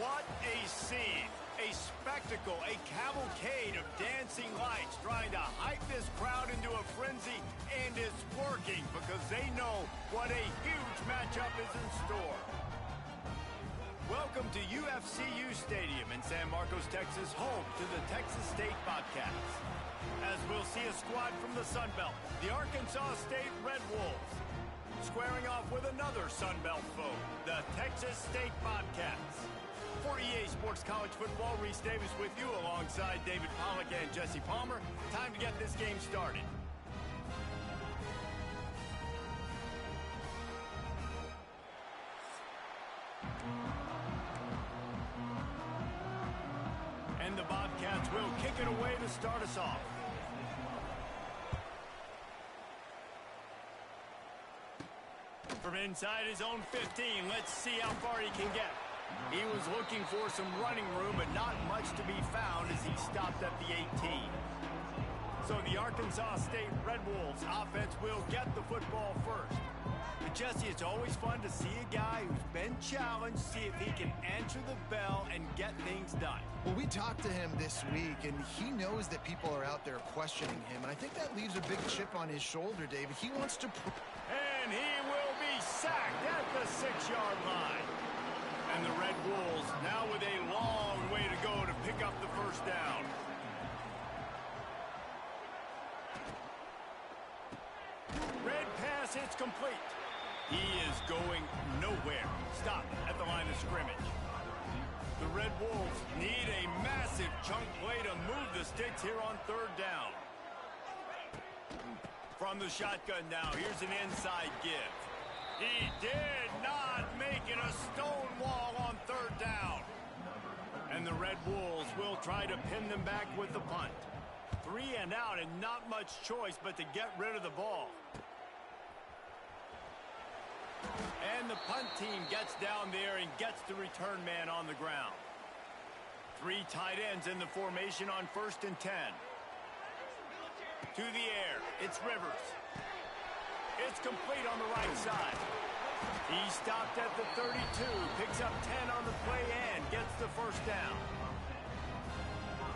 What a scene, a spectacle, a cavalcade of dancing lights trying to hype this crowd into a frenzy, and it's working because they know what a huge matchup is in store. Welcome to UFCU Stadium in San Marcos, Texas, home to the Texas State Bobcats. As we'll see a squad from the Sun Belt, the Arkansas State Red Wolves, squaring off with another Sun Belt foe, the Texas State Bobcats. For EA Sports College Football, Reese Davis with you alongside David Pollack and Jesse Palmer. Time to get this game started. And the Bobcats will kick it away to start us off. From inside his own 15, let's see how far he can get. He was looking for some running room, but not much to be found as he stopped at the 18. So the Arkansas State Red Wolves offense will get the football first. But Jesse, it's always fun to see a guy who's been challenged, see if he can answer the bell and get things done. Well, we talked to him this week, and he knows that people are out there questioning him, and I think that leaves a big chip on his shoulder, David. He wants to... And he will be sacked at the 6-yard line. And the Red Wolves now with a long way to go to pick up the first down. Red pass hits complete. He is going nowhere. Stop at the line of scrimmage. The Red Wolves need a massive chunk play to move the sticks here on third down. From the shotgun now, here's an inside give. He did not make it a stone wall on third down. And the Red Wolves will try to pin them back with the punt. 3 and out and not much choice but to get rid of the ball. And the punt team gets down there and gets the return man on the ground. 3 tight ends in the formation on 1st and 10. To the air, it's Rivers. It's complete on the right side. He stopped at the 32, picks up 10 on the play and gets the first down.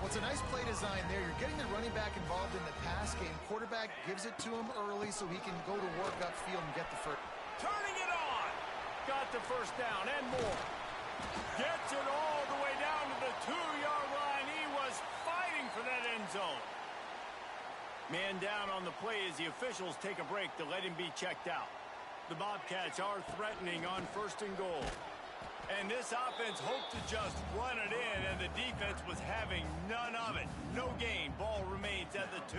Well, it's a nice play design there. You're getting the running back involved in the pass game. Quarterback gives it to him early so he can go to work upfield and get the first. Turning it on. Got the first down and more. Gets it all the way down to the 2-yard line. He was fighting for that end zone. Man down on the play as the officials take a break to let him be checked out. The Bobcats are threatening on 1st and goal. And this offense hoped to just run it in, and the defense was having none of it. No gain. Ball remains at the 2.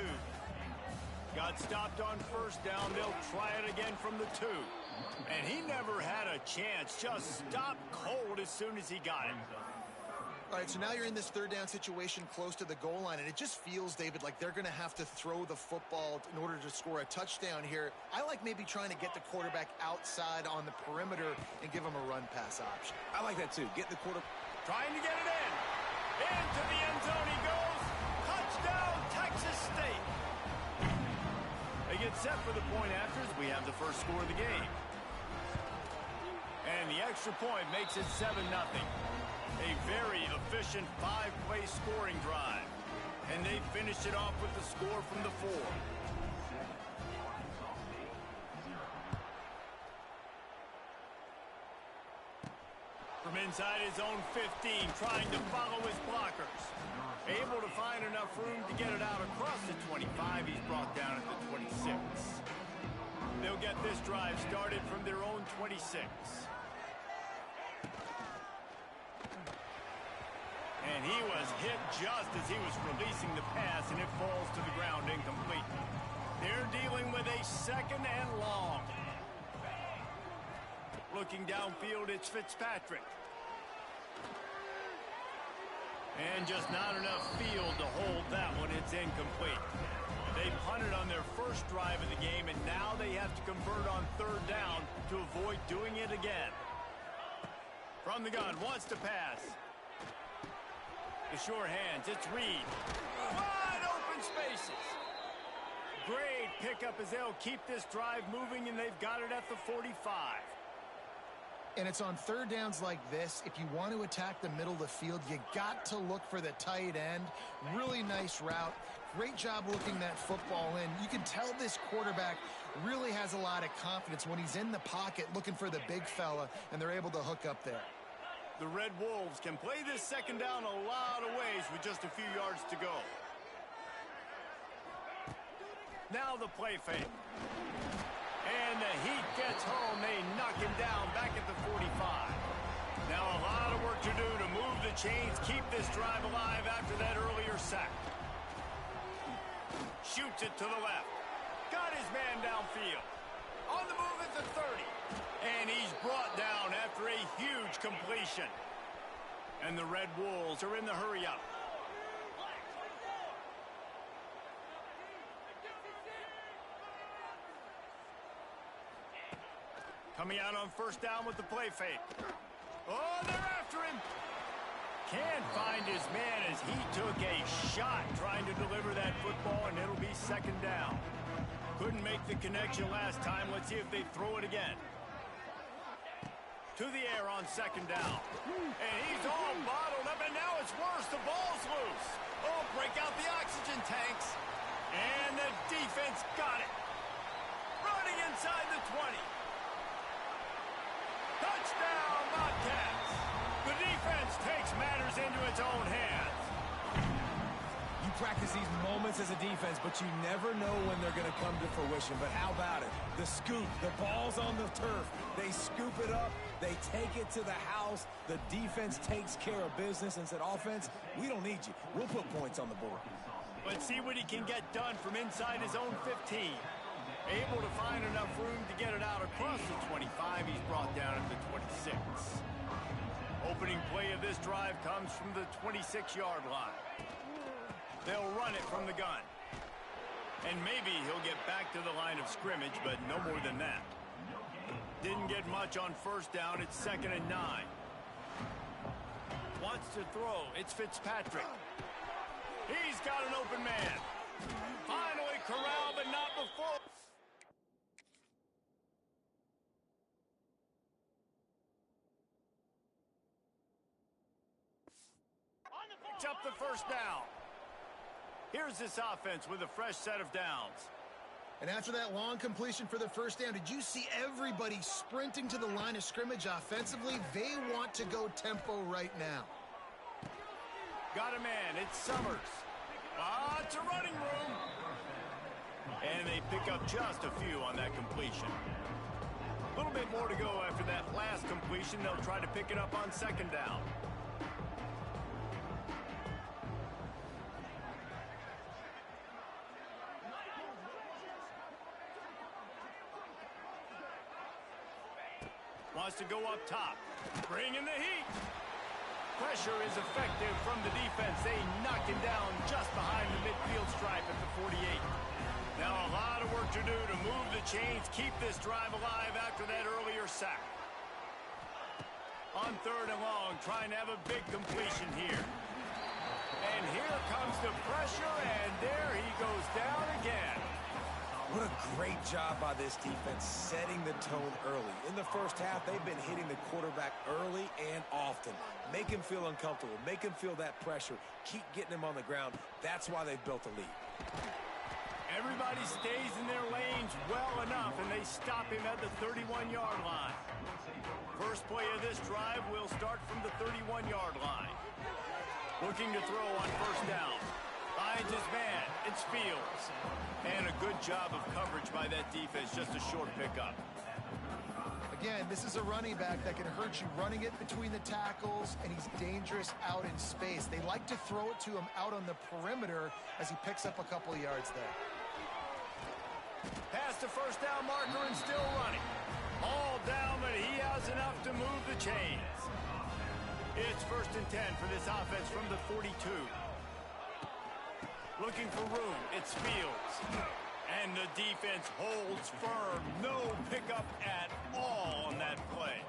Got stopped on 1st down. They'll try it again from the 2. And he never had a chance. Just stopped cold as soon as he got it. All right, so now you're in this 3rd down situation close to the goal line, and it just feels, David, like they're going to have to throw the football in order to score a touchdown here. I like maybe trying to get the quarterback outside on the perimeter and give him a run-pass option. I like that, too. Get the quarterback. Trying to get it in. Into the end zone he goes. Touchdown, Texas State. They get set for the point after as we have the first score of the game. And the extra point makes it 7-0. A very efficient 5-play scoring drive. And they finished it off with the score from the 4. From inside his own 15, trying to follow his blockers. Able to find enough room to get it out across the 25. He's brought down at the 26. They'll get this drive started from their own 26. And he was hit just as he was releasing the pass, and it falls to the ground incomplete. They're dealing with a 2nd and long. Looking downfield, it's Fitzpatrick. And just not enough field to hold that one. It's incomplete. They punted on their first drive of the game, and now they have to convert on 3rd down to avoid doing it again. From the gun, wants to pass. The sure hands, it's Reed. Wide open spaces. Great pickup as they'll keep this drive moving, and they've got it at the 45. And it's on third downs like this. If you want to attack the middle of the field, you got to look for the tight end. Really nice route. Great job looking that football in. You can tell this quarterback really has a lot of confidence when he's in the pocket looking for the big fella, and they're able to hook up there. The Red Wolves can play this second down a lot of ways with just a few yards to go. Now the play fake. And the Heat gets home. They knock him down back at the 45. Now a lot of work to do to move the chains, keep this drive alive after that earlier sack. Shoots it to the left. Got his man downfield. On the move at the 30. And he's brought down after a huge completion. And the Red Wolves are in the hurry-up. Coming out on first down with the play fake. Oh, they're after him. Can't find his man as he took a shot trying to deliver that football, and it'll be second down. Couldn't make the connection last time. Let's see if they throw it again. To the air on second down. And he's all bottled up, and now it's worse. The ball's loose. Oh, break out the oxygen tanks. And the defense got it. Running inside the 20. Touchdown, Bobcats. The defense takes matters into its own hands. You practice these moments as a defense, but you never know when they're going to come to fruition. But how about it? The scoop, the ball's on the turf. They scoop it up. They take it to the house. The defense takes care of business and said, offense, we don't need you. We'll put points on the board. Let's see what he can get done from inside his own 15. Able to find enough room to get it out across the 25. He's brought down at the 26. Opening play of this drive comes from the 26-yard line. They'll run it from the gun. And maybe he'll get back to the line of scrimmage, but no more than that. Didn't get much on first down. It's 2nd and 9. Wants to throw. It's Fitzpatrick. He's got an open man. Finally corralled, but not before. Picks up the first down. Here's this offense with a fresh set of downs. And after that long completion for the first down, did you see everybody sprinting to the line of scrimmage offensively? They want to go tempo right now. Got a man. It's Summers. Lots of running room. And they pick up just a few on that completion. A little bit more to go after that last completion. They'll try to pick it up on second down. Wants to go up top. Bring in the heat. Pressure is effective from the defense. They knock him down just behind the midfield stripe at the 48. Now a lot of work to do to move the chains, keep this drive alive after that earlier sack. On third and long, trying to have a big completion here. And here comes the pressure, and there he goes down again. What a great job by this defense setting the tone early. In the first half, they've been hitting the quarterback early and often. Make him feel uncomfortable. Make him feel that pressure. Keep getting him on the ground. That's why they've built a lead. Everybody stays in their lanes well enough, and they stop him at the 31-yard line. First play of this drive will start from the 31-yard line. Looking to throw on first down. Finds his man. It's Fields. And a good job of coverage by that defense. Just a short pickup. Again, this is a running back that can hurt you running it between the tackles, and he's dangerous out in space. They like to throw it to him out on the perimeter as he picks up a couple of yards there. Past the first down marker and still running. All down, but he has enough to move the chains. It's 1st and 10 for this offense from the 42. Looking for room. It's Fields. And the defense holds firm. No pickup at all on that play.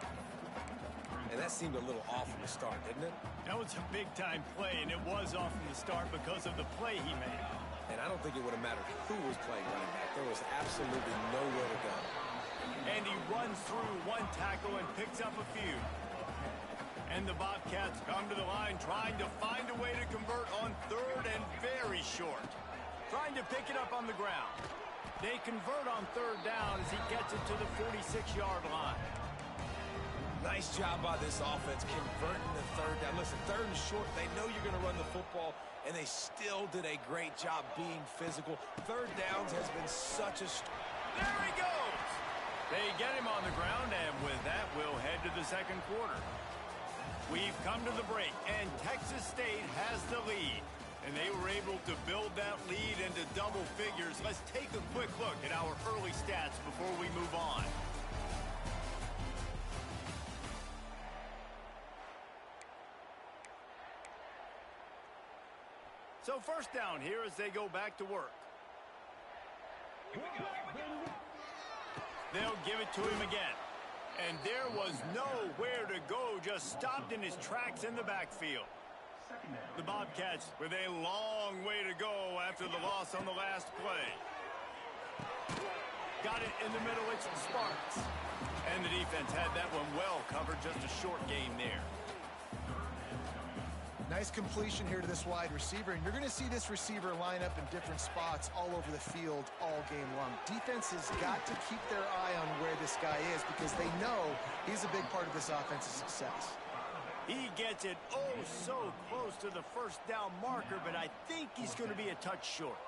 And that seemed a little off from the start, didn't it? That was a big-time play, and it was off from the start because of the play he made. And I don't think it would have mattered who was playing running back. There was absolutely nowhere to go. And he runs runs through one tackle and picks up a few. And the Bobcats come to the line trying to find a way to convert on third and very short. Trying to pick it up on the ground. They convert on third down as he gets it to the 46-yard line. Nice job by this offense converting the third down. Listen, third and short, they know you're going to run the football, and they still did a great job being physical. Third downs has been such a... There he goes! They get him on the ground, and with that, we'll head to the second quarter. We've come to the break, and Texas State has the lead. And they were able to build that lead into double figures. Let's take a quick look at our early stats before we move on. So first down here as they go back to work. They'll give it to him again. And there was nowhere to go, just stopped in his tracks in the backfield. The Bobcats with a long way to go after the loss on the last play. Got it in the middle, it's Sparks. And the defense had that one well covered, just a short game there. Nice completion here to this wide receiver, and you're going to see this receiver line up in different spots all over the field all game long. Defense has got to keep their eye on where this guy is because they know he's a big part of this offense's success. He gets it oh so close to the first down marker, but I think he's going to be a touch short.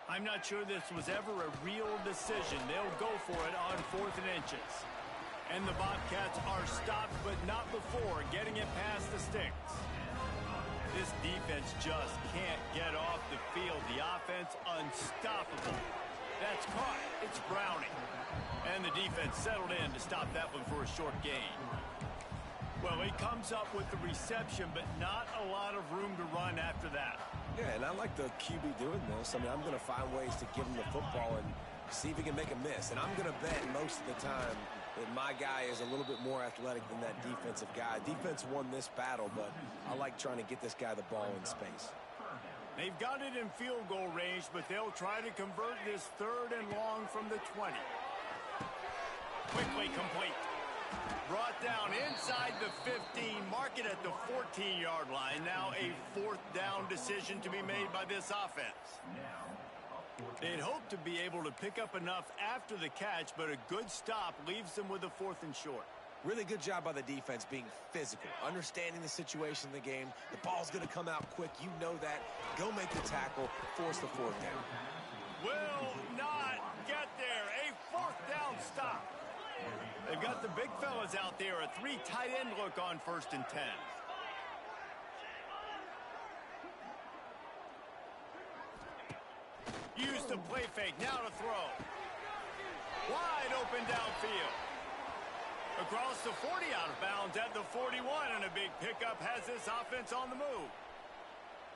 I'm not sure this was ever a real decision. They'll go for it on 4th and inches. And the Bobcats are stopped, but not before getting it past the sticks. This defense just can't get off the field. The offense unstoppable. That's caught. It's Browning. And the defense settled in to stop that one for a short gain. Well, he comes up with the reception, but not a lot of room to run after that. Yeah, and I like the QB doing this. I mean, I'm going to find ways to give him the football and see if he can make a miss. And I'm going to bet most of the time that my guy is a little bit more athletic than that defensive guy. Defense won this battle, but I like trying to get this guy the ball in space. They've got it in field goal range, but they'll try to convert this 3rd and long from the 20. Quickly complete. Brought down inside the 15, mark it at the 14-yard line. Now a 4th down decision to be made by this offense. They'd hope to be able to pick up enough after the catch, but a good stop leaves them with a 4th and short. Really good job by the defense being physical, understanding the situation in the game. The ball's going to come out quick. You know that. Go make the tackle, force the 4th down. Will not get there. A 4th down stop. They've got the big fellas out there. A 3 tight end look on 1st and 10. Use the play fake. Now to throw. Wide open downfield. Across the 40 out of bounds at the 41, and a big pickup has this offense on the move.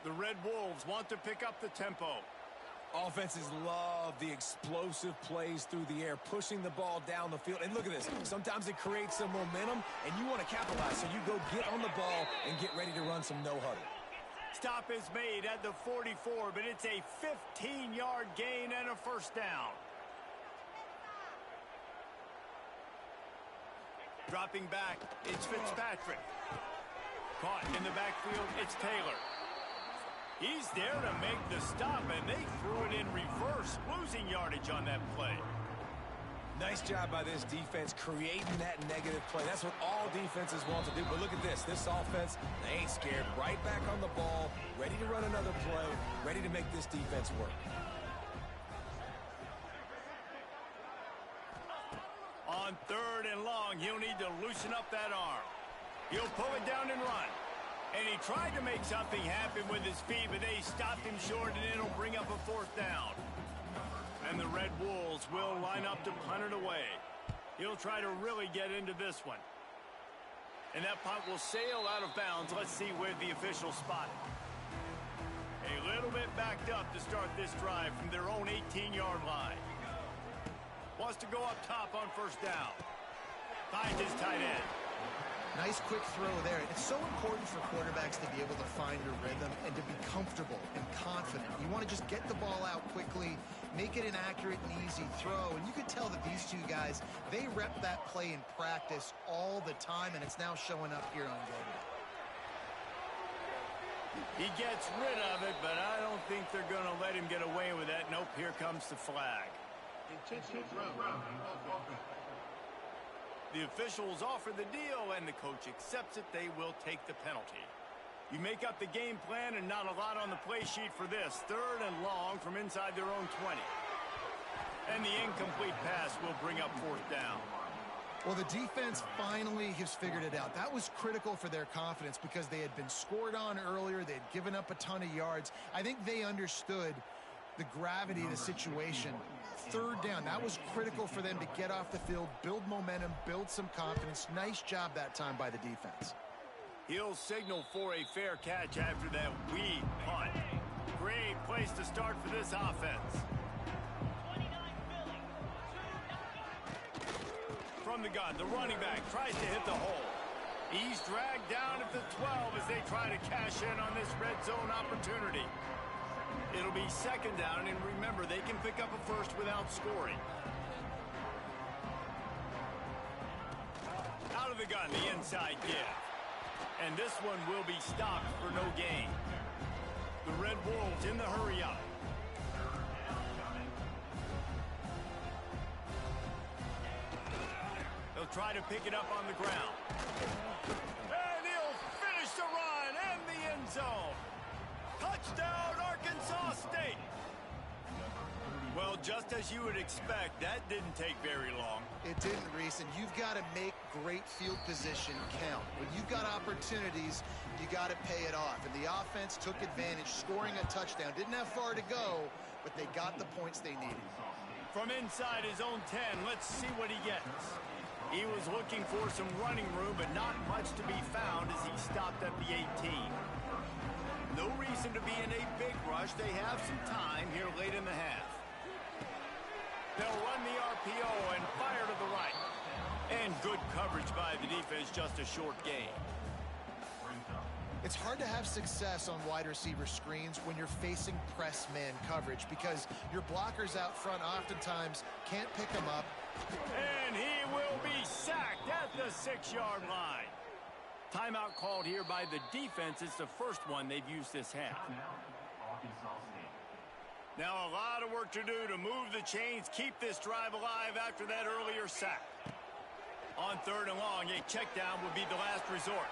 The Red Wolves want to pick up the tempo. Offenses love the explosive plays through the air, pushing the ball down the field. And look at this. Sometimes it creates some momentum, and you want to capitalize. So you go get on the ball and get ready to run some no-huddle. Stop is made at the 44, but it's a 15-yard gain and a 1st down. Dropping back, it's Fitzpatrick. Caught in the backfield, it's Taylor. He's there to make the stop, and they threw it in reverse, losing yardage on that play. Nice job by this defense creating that negative play. That's what all defenses want to do. But look at this. This offense, they ain't scared. Right back on the ball, ready to run another play, ready to make this defense work. On 3rd and long, he'll need to loosen up that arm. He'll pull it down and run. And he tried to make something happen with his feet, but they stopped him short, and it'll bring up a 4th down. And the Red Wolves will line up to punt it away. He'll try to really get into this one. And that punt will sail out of bounds. Let's see where the official spot it. A little bit backed up to start this drive from their own 18-yard line. Wants to go up top on 1st down. Finds his tight end. Nice quick throw there. It's so important for quarterbacks to be able to find a rhythm and to be comfortable and confident. You want to just get the ball out quickly, make it an accurate and easy throw. And you could tell that these two guys, they rep that play in practice all the time, and it's now showing up here on game day. He gets rid of it, but I don't think they're going to let him get away with that. Nope, here comes the flag. The officials offer the deal, and the coach accepts it. They will take the penalty. You make up the game plan, and not a lot on the play sheet for this. 3rd and long from inside their own 20. And the incomplete pass will bring up 4th down. Well, the defense finally has figured it out. That was critical for their confidence because they had been scored on earlier. They had given up a ton of yards. I think they understood the gravity of the situation. 3rd down, that was critical for them to get off the field, build momentum, build some confidence. Nice job that time by the defense. He'll signal for a fair catch after that weak punt. Great place to start for this offense. From the gun, the running back tries to hit the hole. He's dragged down at the 12 as they try to cash in on this red zone opportunity. It'll be 2nd down, and remember, they can pick up a first without scoring. Out of the gun, the inside give. And this one will be stopped for no gain. The Red Wolves in the hurry up. They'll try to pick it up on the ground. And he'll finish the run and the end zone. Touchdown, Arkansas State. Well, just as you would expect, that didn't take very long. It didn't, Reese, and you've got to make great field position count. When you've got opportunities, you got to pay it off. And the offense took advantage, scoring a touchdown. Didn't have far to go, but they got the points they needed. From inside his own 10, let's see what he gets. He was looking for some running room, but not much to be found as he stopped at the 18. No reason to be in a big rush. They have some time here late in the half. They'll run the RPO and fire to the right. And good coverage by the defense, just a short gain. It's hard to have success on wide receiver screens when you're facing press man coverage because your blockers out front oftentimes can't pick them up. And he will be sacked at the 6-yard line. Timeout called here by the defense. It's the first one they've used this half. Now a lot of work to do to move the chains, keep this drive alive after that earlier sack. On 3rd and long, a check down would be the last resort.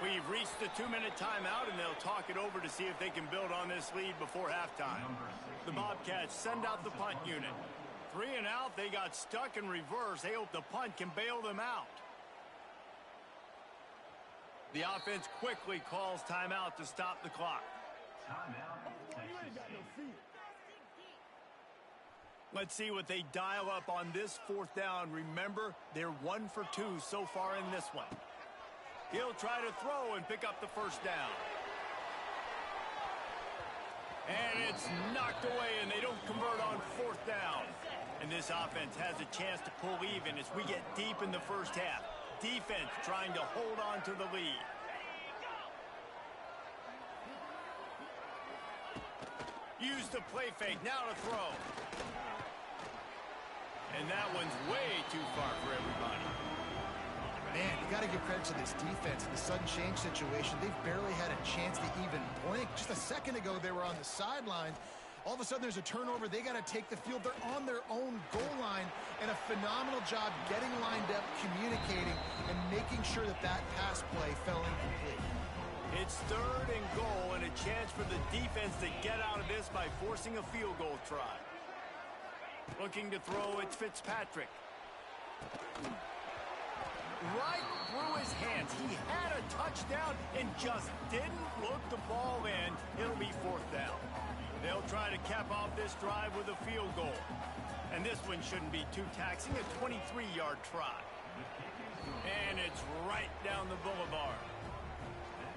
We've reached the 2-minute timeout, and they'll talk it over to see if they can build on this lead before halftime. The Bobcats send out the punt unit. 3 and out, they got stuck in reverse. They hope the punt can bail them out. The offense quickly calls timeout to stop the clock. Let's see what they dial up on this 4th down. Remember, they're 1 for 2 so far in this one. He'll try to throw and pick up the 1st down. And it's knocked away, and they don't convert on 4th down. And this offense has a chance to pull even as we get deep in the first half. Defense trying to hold on to the lead. Use the play fake, now to throw. And that one's way too far for everybody. Man, you got to give credit to this defense in the sudden change situation. They've barely had a chance to even blink. Just a second ago, they were on the sidelines. All of a sudden, there's a turnover. They got to take the field. They're on their own goal line, and a phenomenal job getting lined up, communicating, and making sure that that pass play fell incomplete. It's 3rd and goal, and a chance for the defense to get out of this by forcing a field goal try. Looking to throw, it's Fitzpatrick. Right through his hands. He had a touchdown and just didn't look the ball in. It'll be 4th down. They'll try to cap off this drive with a field goal. And this one shouldn't be too taxing, a 23-yard try. And it's right down the boulevard.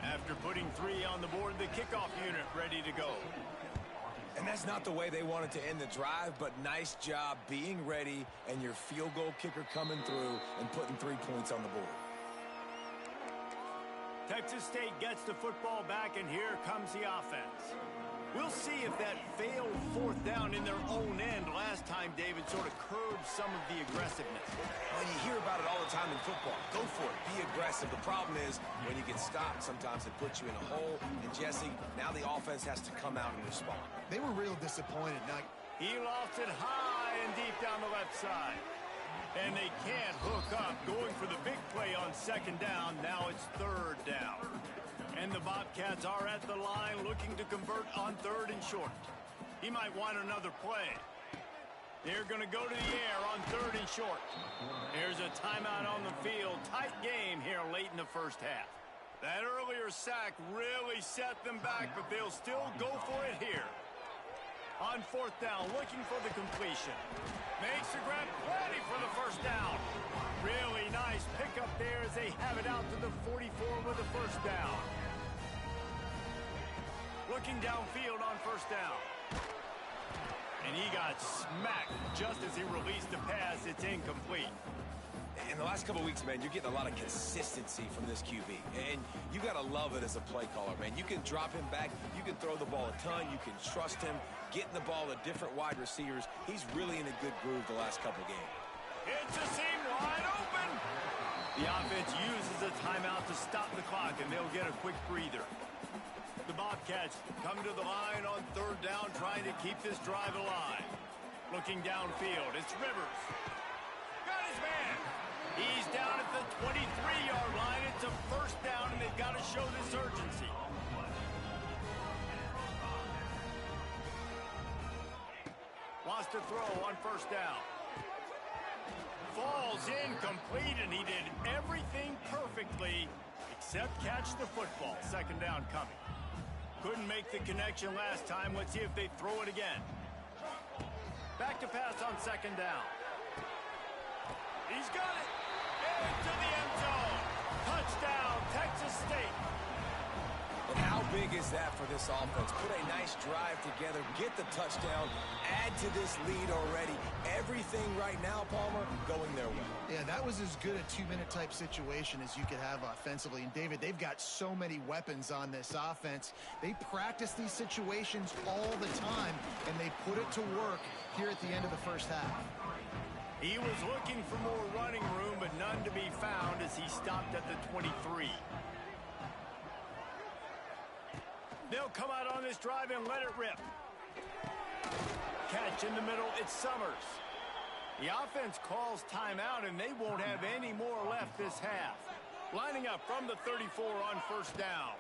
After putting 3 on the board, the kickoff unit ready to go. And that's not the way they wanted to end the drive, but nice job being ready and your field goal kicker coming through and putting 3 points on the board. Texas State gets the football back, and here comes the offense. We'll see if that failed fourth down in their own end last time, David, sort of curbed some of the aggressiveness. Well, you hear about it all the time in football. Go for it. Be aggressive. The problem is when you get stopped, sometimes it puts you in a hole. And, Jesse, now the offense has to come out and respond. They were real disappointed. Now, he lofted high and deep down the left side. And they can't hook up, going for the big play on second down. Now it's third down. And the Bobcats are at the line looking to convert on third and short. He might want another play. They're going to go to the air on third and short. Here's a timeout on the field. Tight game here late in the first half. That earlier sack really set them back, but they'll still go for it here. On fourth down, looking for the completion. Makes the grab, plenty for the first down. Really nice pickup there as they have it out to the 44 with the first down. Looking downfield on first down. And he got smacked just as he released the pass. It's incomplete. In the last couple of weeks, man, you're getting a lot of consistency from this QB. And you got to love it as a play caller, man. You can drop him back. You can throw the ball a ton. You can trust him. Getting the ball to different wide receivers. He's really in a good groove the last couple games. It's a seam wide open. The offense uses a timeout to stop the clock, and they'll get a quick breather. The Bobcats come to the line on third down, trying to keep this drive alive. Looking downfield, it's Rivers. Got his man. He's down at the 23-yard line. It's a first down, and they've got to show this urgency. Wants to throw on first down. Falls incomplete, and he did everything perfectly except catch the football. Second down coming. Couldn't make the connection last time. Let's see if they throw it again. Back to pass on second down. He's got it. Into the end zone. Touchdown, Texas State. And how big is that for this offense? Put a nice drive together, get the touchdown, add to this lead already. Everything right now, Palmer, going their way. yeah, that was as good a two-minute type situation as you could have offensively. And, David, they've got so many weapons on this offense. They practice these situations all the time, and they put it to work here at the end of the first half. He was looking for more running room, but none to be found as he stopped at the 23. They'll come out on this drive and let it rip. Catch in the middle, it's Summers. The offense calls timeout, and they won't have any more left this half. Lining up from the 34 on first down.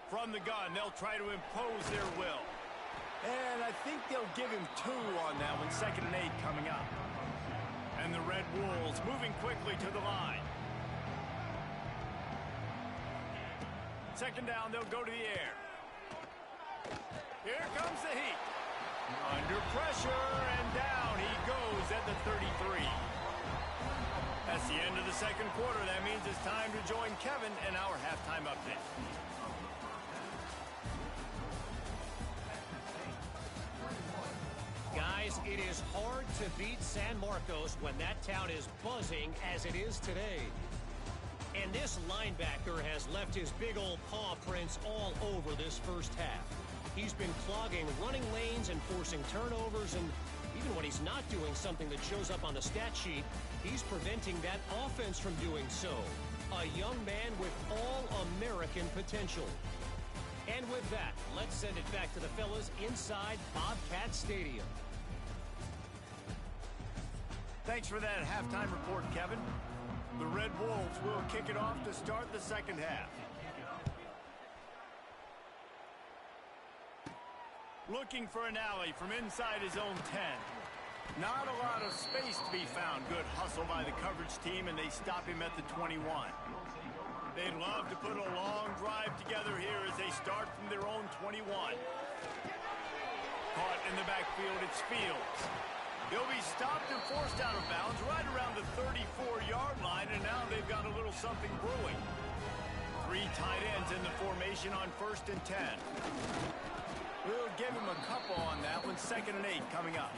From the gun, they'll try to impose their will. And I think they'll give him 2 on that one, 2nd and 8 coming up. And the Red Wolves moving quickly to the line. Second down, they'll go to the air. Here comes the heat. Under pressure, and down he goes at the 33. That's the end of the second quarter. That means it's time to join Kevin in our halftime update. Guys, it is hard to beat San Marcos when that town is buzzing as it is today. And this linebacker has left his big old paw prints all over this first half. He's been clogging running lanes and forcing turnovers, and even when he's not doing something that shows up on the stat sheet, he's preventing that offense from doing so. A young man with all-American potential. And with that, let's send it back to the fellas inside Bobcat Stadium. Thanks for that halftime report, Kevin. The Red Wolves will kick it off to start the second half. Looking for an alley from inside his own 10. Not a lot of space to be found. Good hustle by the coverage team, and they stop him at the 21. They'd love to put a long drive together here as they start from their own 21. Caught in the backfield, it's Fields. He'll be stopped and forced out of bounds right around the 34-yard line, and now they've got a little something brewing. 3 tight ends in the formation on 1st and 10. We'll give him a couple on that one. 2nd and 8 coming up.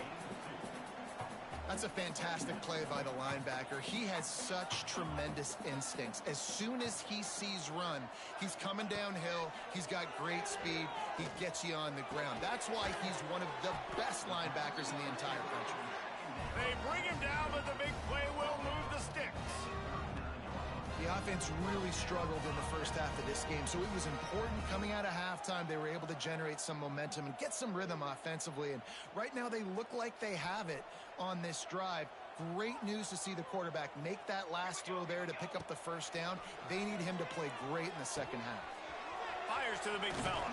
That's a fantastic play by the linebacker. He has such tremendous instincts. As soon as he sees run, he's coming downhill. He's got great speed. He gets you on the ground. That's why he's one of the best linebackers in the entire country. They bring him down, but the big play will move the sticks. The offense really struggled in the first half of this game, so it was important coming out of halftime. They were able to generate some momentum and get some rhythm offensively, and right now they look like they have it on this drive. Great news to see the quarterback make that last throw there to pick up the first down. They need him to play great in the second half. Fires to the big fella.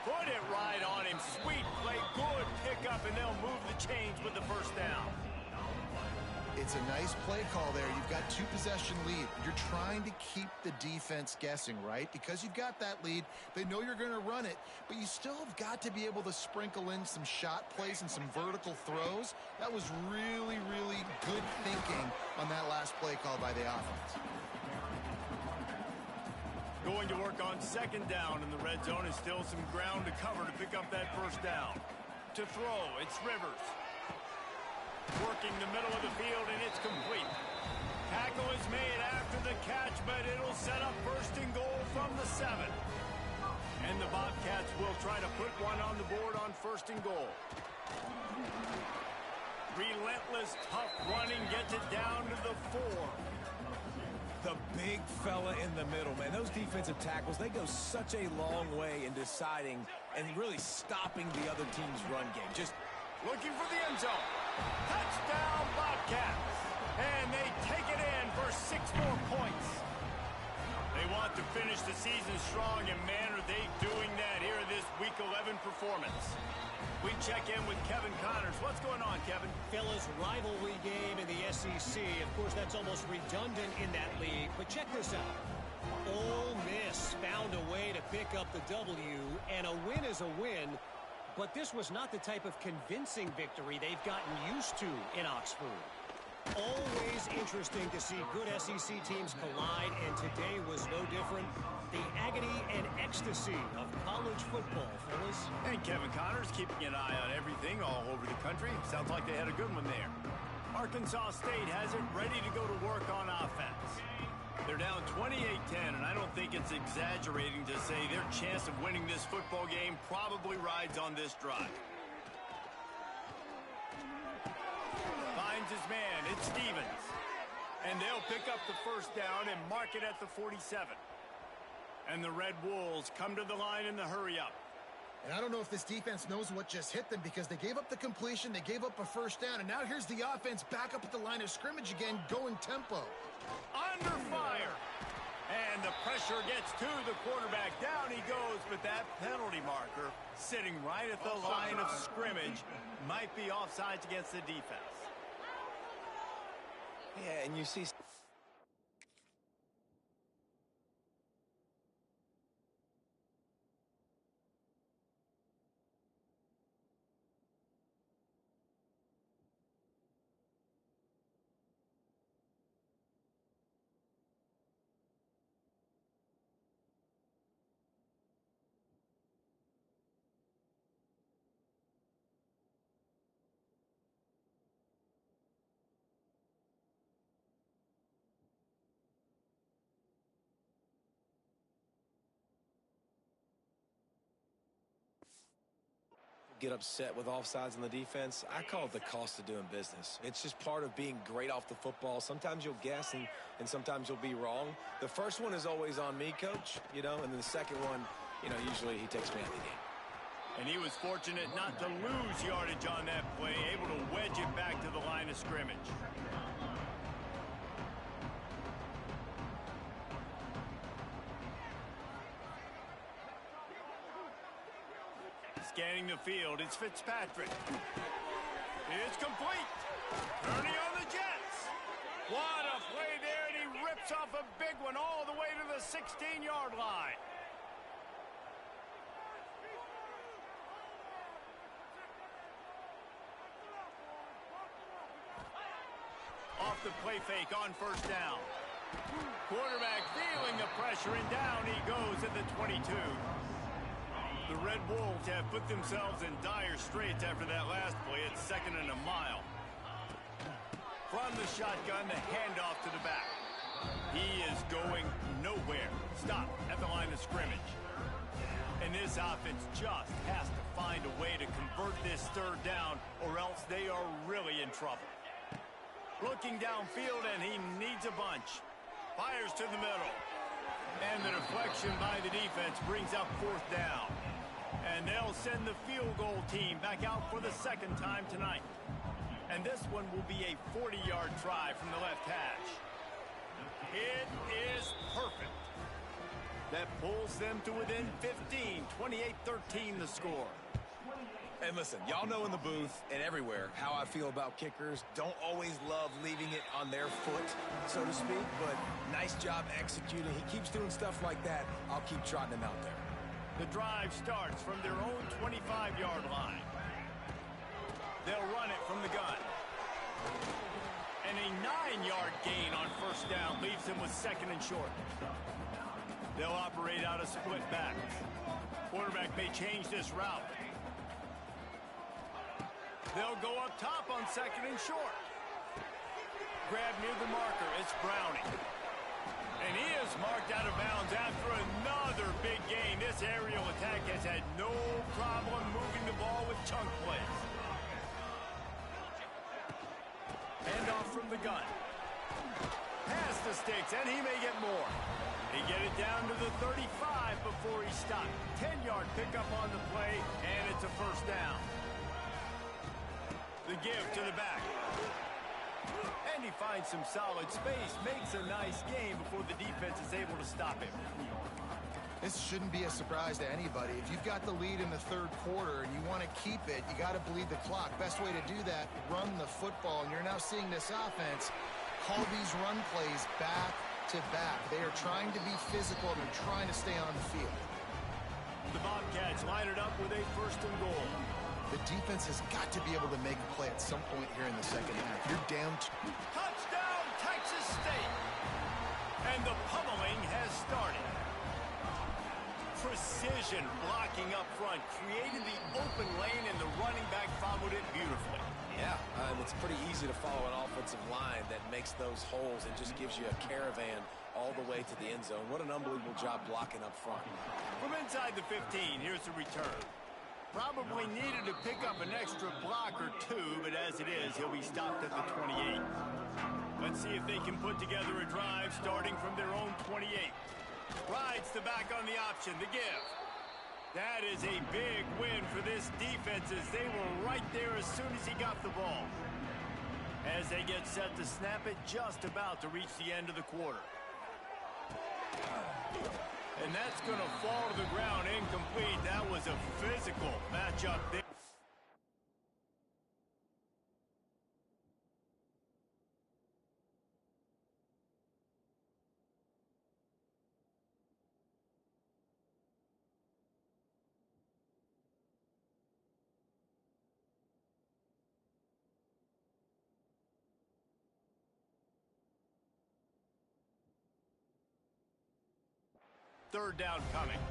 Put it right on him. Sweet play, good pickup, and they'll move the chains with the first down. It's a nice play call there. You've got 2-possession lead. You're trying to keep the defense guessing, right? Because you've got that lead, they know you're going to run it, but you still have got to be able to sprinkle in some shot plays and some vertical throws. That was really, really good thinking on that last play call by the offense. Going to work on second down in the red zone, and still some ground to cover to pick up that first down. To throw, it's Rivers. Working the middle of the field, and it's complete. Tackle is made after the catch, but it'll set up first and goal from the 7. And the Bobcats will try to put one on the board on first and goal. Relentless, tough running gets it down to the 4. The big fella in the middle, man. Those defensive tackles, they go such a long way in deciding and really stopping the other team's run game. Just looking for the end zone. Touchdown, Bobcats. And they take it in for 6 more points. They want to finish the season strong, and man, are they doing that here in this Week 11 performance. We check in with Kevin Connors. What's going on, Kevin? Fellas, rivalry game in the SEC. Of course, that's almost redundant in that league. But check this out. Ole Miss found a way to pick up the W, and a win is a win. But this was not the type of convincing victory they've gotten used to in Oxford. Always interesting to see good SEC teams collide, and today was no different. The agony and ecstasy of college football, fellas. And Kevin Connors keeping an eye on everything all over the country. Sounds like they had a good one there. Arkansas State has it ready to go to work on offense. They're down 28-10, and I don't think it's exaggerating to say their chance of winning this football game probably rides on this drive. Finds his man. It's Stevens. And they'll pick up the first down and mark it at the 47. And the Red Wolves come to the line in the hurry-up. And I don't know if this defense knows what just hit them, because they gave up the completion, they gave up a first down, and now here's the offense back up at the line of scrimmage again, going tempo. Under fire. And the pressure gets to the quarterback. Down he goes, but that penalty marker sitting right at the line of scrimmage might be offsides against the defense. yeah, and you see get upset with offsides on the defense. I call it the cost of doing business. It's just part of being great off the football. Sometimes you'll guess and sometimes you'll be wrong. The first one is always on me, coach, and then the second one, usually he takes me out of the game. And he was fortunate not to lose yardage on that play, able to wedge it back to the line of scrimmage. Scanning the field, it's Fitzpatrick. It's complete. Turning on the Jets. What a play there, and he rips off a big one all the way to the 16-yard line. Off the play fake on first down. Quarterback feeling the pressure, and down he goes at the 22. The Red Wolves have put themselves in dire straits after that last play. It's 2nd and a mile. From the shotgun, the handoff to the back. He is going nowhere. Stop at the line of scrimmage. And this offense just has to find a way to convert this third down, or else they are really in trouble. Looking downfield, and he needs a bunch. Fires to the middle. And the deflection by the defense brings up fourth down. And they'll send the field goal team back out for the second time tonight. And this one will be a 40-yard try from the left hash. It is perfect. That pulls them to within 15, 28-13 the score. And listen, y'all know in the booth and everywhere how I feel about kickers. Don't always love leaving it on their foot, so to speak, but nice job executing. He keeps doing stuff like that. I'll keep trotting him out there. The drive starts from their own 25-yard line. They'll run it from the gun. And a 9-yard gain on first down leaves him with second and short. They'll operate out of split backs. Quarterback may change this route. They'll go up top on second and short. Grab near the marker. It's Browning. And he is marked out of bounds after another big gain. This aerial attack has had no problem moving the ball with chunk plays. Handoff from the gun. Pass the sticks, and he may get more. They get it down to the 35 before he stopped. 10-yard pickup on the play, and it's a first down. The give to the back. And he finds some solid space, makes a nice game before the defense is able to stop him. This shouldn't be a surprise to anybody. If you've got the lead in the third quarter and you want to keep it, you got to bleed the clock. Best way to do that, run the football. And you're now seeing this offense call these run plays back to back. They are trying to be physical, and they're trying to stay on the field. The Bobcats line it up with a first and goal. The defense has got to be able to make a play at some point here in the second half. You're down. Touchdown, Texas State! And the pummeling has started. Precision blocking up front, created the open lane, and the running back followed it beautifully. Yeah, it's pretty easy to follow an offensive line that makes those holes and just gives you a caravan all the way to the end zone. What an unbelievable job blocking up front. From inside the 15, here's the return. Probably needed to pick up an extra block or two, but as it is, he'll be stopped at the 28. Let's see if they can put together a drive starting from their own 28. Rides the back on the option, the give. That is a big win for this defense as they were right there as soon as he got the ball. As they get set to snap it, just about to reach the end of the quarter. And that's going to fall to the ground incomplete. That was a physical matchup there. Third down coming.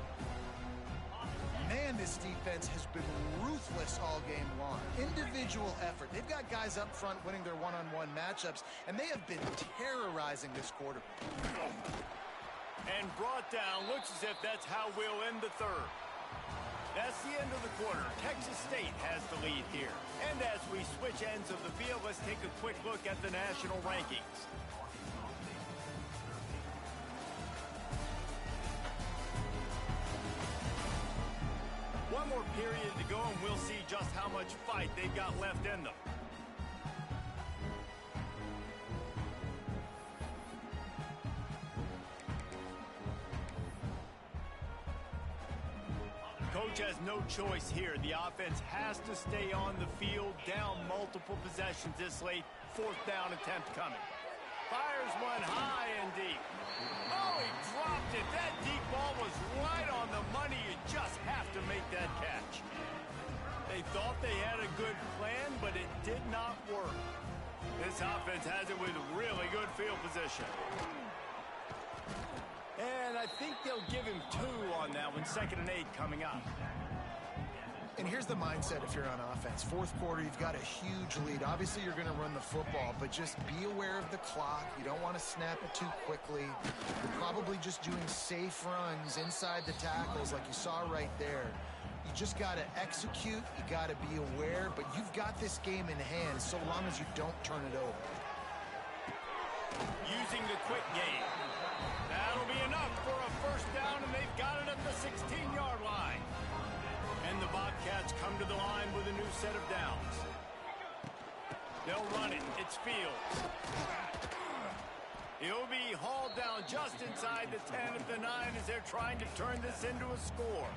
Man, this defense has been ruthless all game long. Individual effort. They've got guys up front winning their one-on-one matchups, and they have been terrorizing this quarter. And brought down. Looks as if that's how we'll end the third. That's the end of the quarter. Texas State has the lead here. And as we switch ends of the field, let's take a quick look at the national rankings. One more period to go, and we'll see just how much fight they've got left in them. Coach has no choice here. The offense has to stay on the field, down multiple possessions this late. Fourth down attempt coming. Fires one high and deep. Oh, he dropped it. That deep ball was right on the money. You just have to make that catch. They thought they had a good plan, but it did not work. This offense has it with really good field position. And I think they'll give him 2 on that one. 2nd and 8 coming up. And here's the mindset if you're on offense. Fourth quarter, you've got a huge lead. Obviously, you're going to run the football, but just be aware of the clock. You don't want to snap it too quickly. You're probably just doing safe runs inside the tackles like you saw right there. You just got to execute. You got to be aware, but you've got this game in hand so long as you don't turn it over. Using the quick game. That'll be enough for a first down, and they've got it at the 16-yard line. And the Bobcats come to the line with a new set of downs. They'll run it. It's Fields. He'll be hauled down just inside the 10 at the 9 as they're trying to turn this into a score.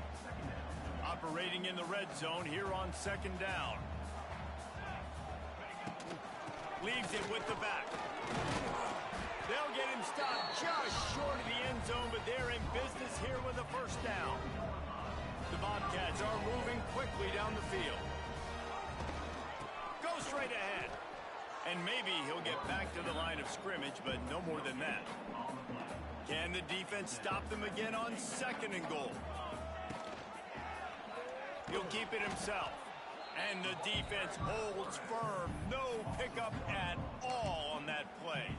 Operating in the red zone here on second down. Leaves it with the back. They'll get him stopped just short of the end zone, but they're in business here with a first down. The Bobcats are moving quickly down the field. Go straight ahead. And maybe he'll get back to the line of scrimmage, but no more than that. Can the defense stop them again on second and goal? He'll keep it himself. And the defense holds firm. No pickup at all on that play.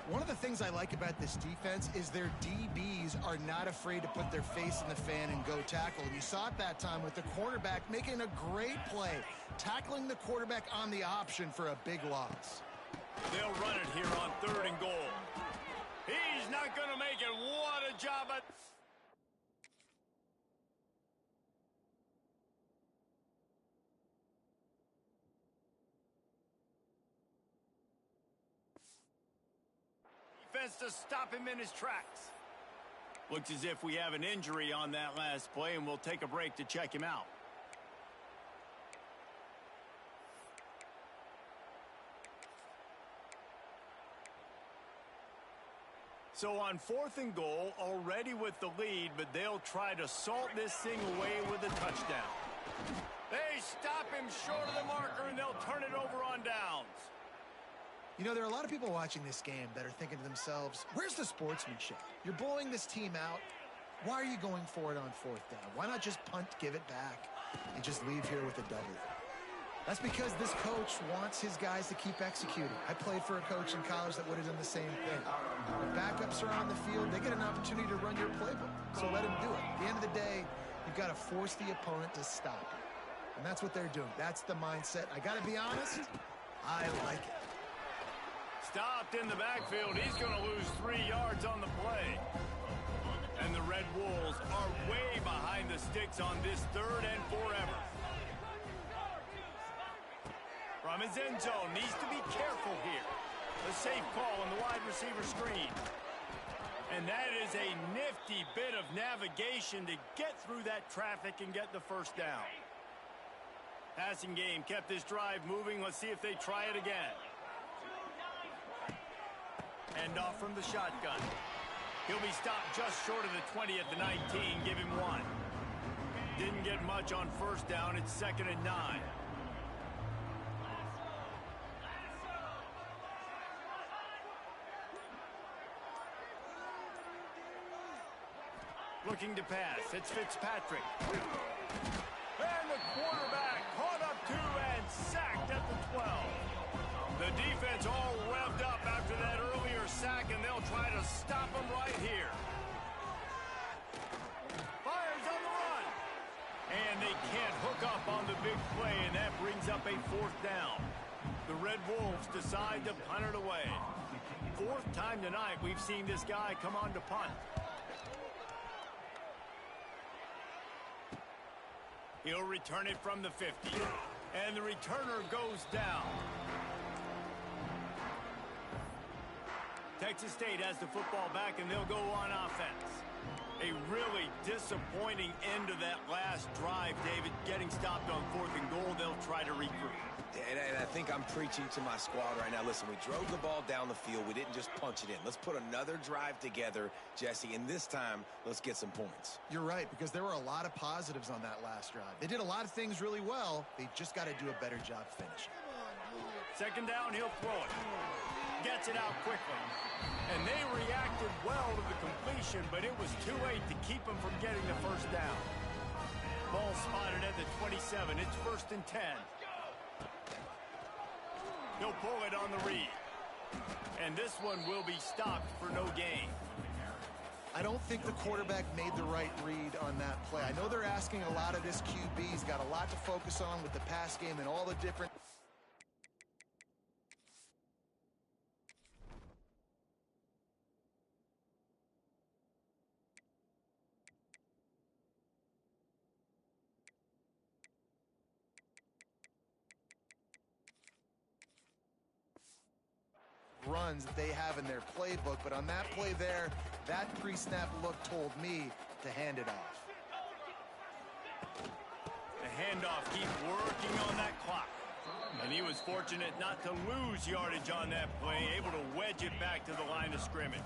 One of the things I like about this defense is their DBs are not afraid to put their face in the fan and go tackle. And you saw it that time with the quarterback making a great play, tackling the quarterback on the option for a big loss. They'll run it here on third and goal. He's not going to make it. What a job at... to stop him in his tracks. Looks as if we have an injury on that last play, and we'll take a break to check him out. So on fourth and goal, already with the lead, but they'll try to salt this thing away with a touchdown. They stop him short of the marker, and they'll turn it over on downs. You know, there are a lot of people watching this game that are thinking to themselves, where's the sportsmanship? You're blowing this team out. Why are you going for it on fourth down? Why not just punt, give it back, and just leave here with a W? That's because this coach wants his guys to keep executing. I played for a coach in college that would have done the same thing. When backups are on the field, they get an opportunity to run your playbook, so let him do it. At the end of the day, you've got to force the opponent to stop you. And that's what they're doing. That's the mindset. I got to be honest, I like it. Stopped in the backfield. He's going to lose 3 yards on the play. And the Red Wolves are way behind the sticks on this third and forever. From his end zone, needs to be careful here. A safe call on the wide receiver screen. And that is a nifty bit of navigation to get through that traffic and get the first down. Passing game kept this drive moving. Let's see if they try it again. End off from the shotgun. He'll be stopped just short of the 20 at the 19. Give him 1. Didn't get much on first down. It's 2nd and 9. Looking to pass. It's Fitzpatrick. And the quarterback caught up to and sacked at the 12. The defense all revved up after that earlier sack, and they'll try to stop him right here. Fires on the run. And they can't hook up on the big play, and that brings up a 4th down. The Red Wolves decide to punt it away. 4th time tonight we've seen this guy come on to punt. He'll return it from the 50. And the returner goes down. Texas State has the football back, and they'll go on offense. A really disappointing end to that last drive, David. Getting stopped on 4th and goal, they'll try to regroup. And I think I'm preaching to my squad right now. Listen, we drove the ball down the field. We didn't just punch it in. Let's put another drive together, Jesse, and this time, let's get some points. You're right, because there were a lot of positives on that last drive. They did a lot of things really well. They just got to do a better job finishing. 2nd down, he'll throw it. Gets it out quickly. And they reacted well to the completion, but it was too late to keep him from getting the first down. Ball spotted at the 27. It's 1st and 10. He'll pull it on the read. And this one will be stopped for no gain. I don't think the quarterback made the right read on that play. I know they're asking a lot of this QB. He's got a lot to focus on with the pass game and all the different... runs that they have in their playbook, but on that play there, that pre-snap look told me to hand it off. The handoff keeps working on that clock. And he was fortunate not to lose yardage on that play, able to wedge it back to the line of scrimmage.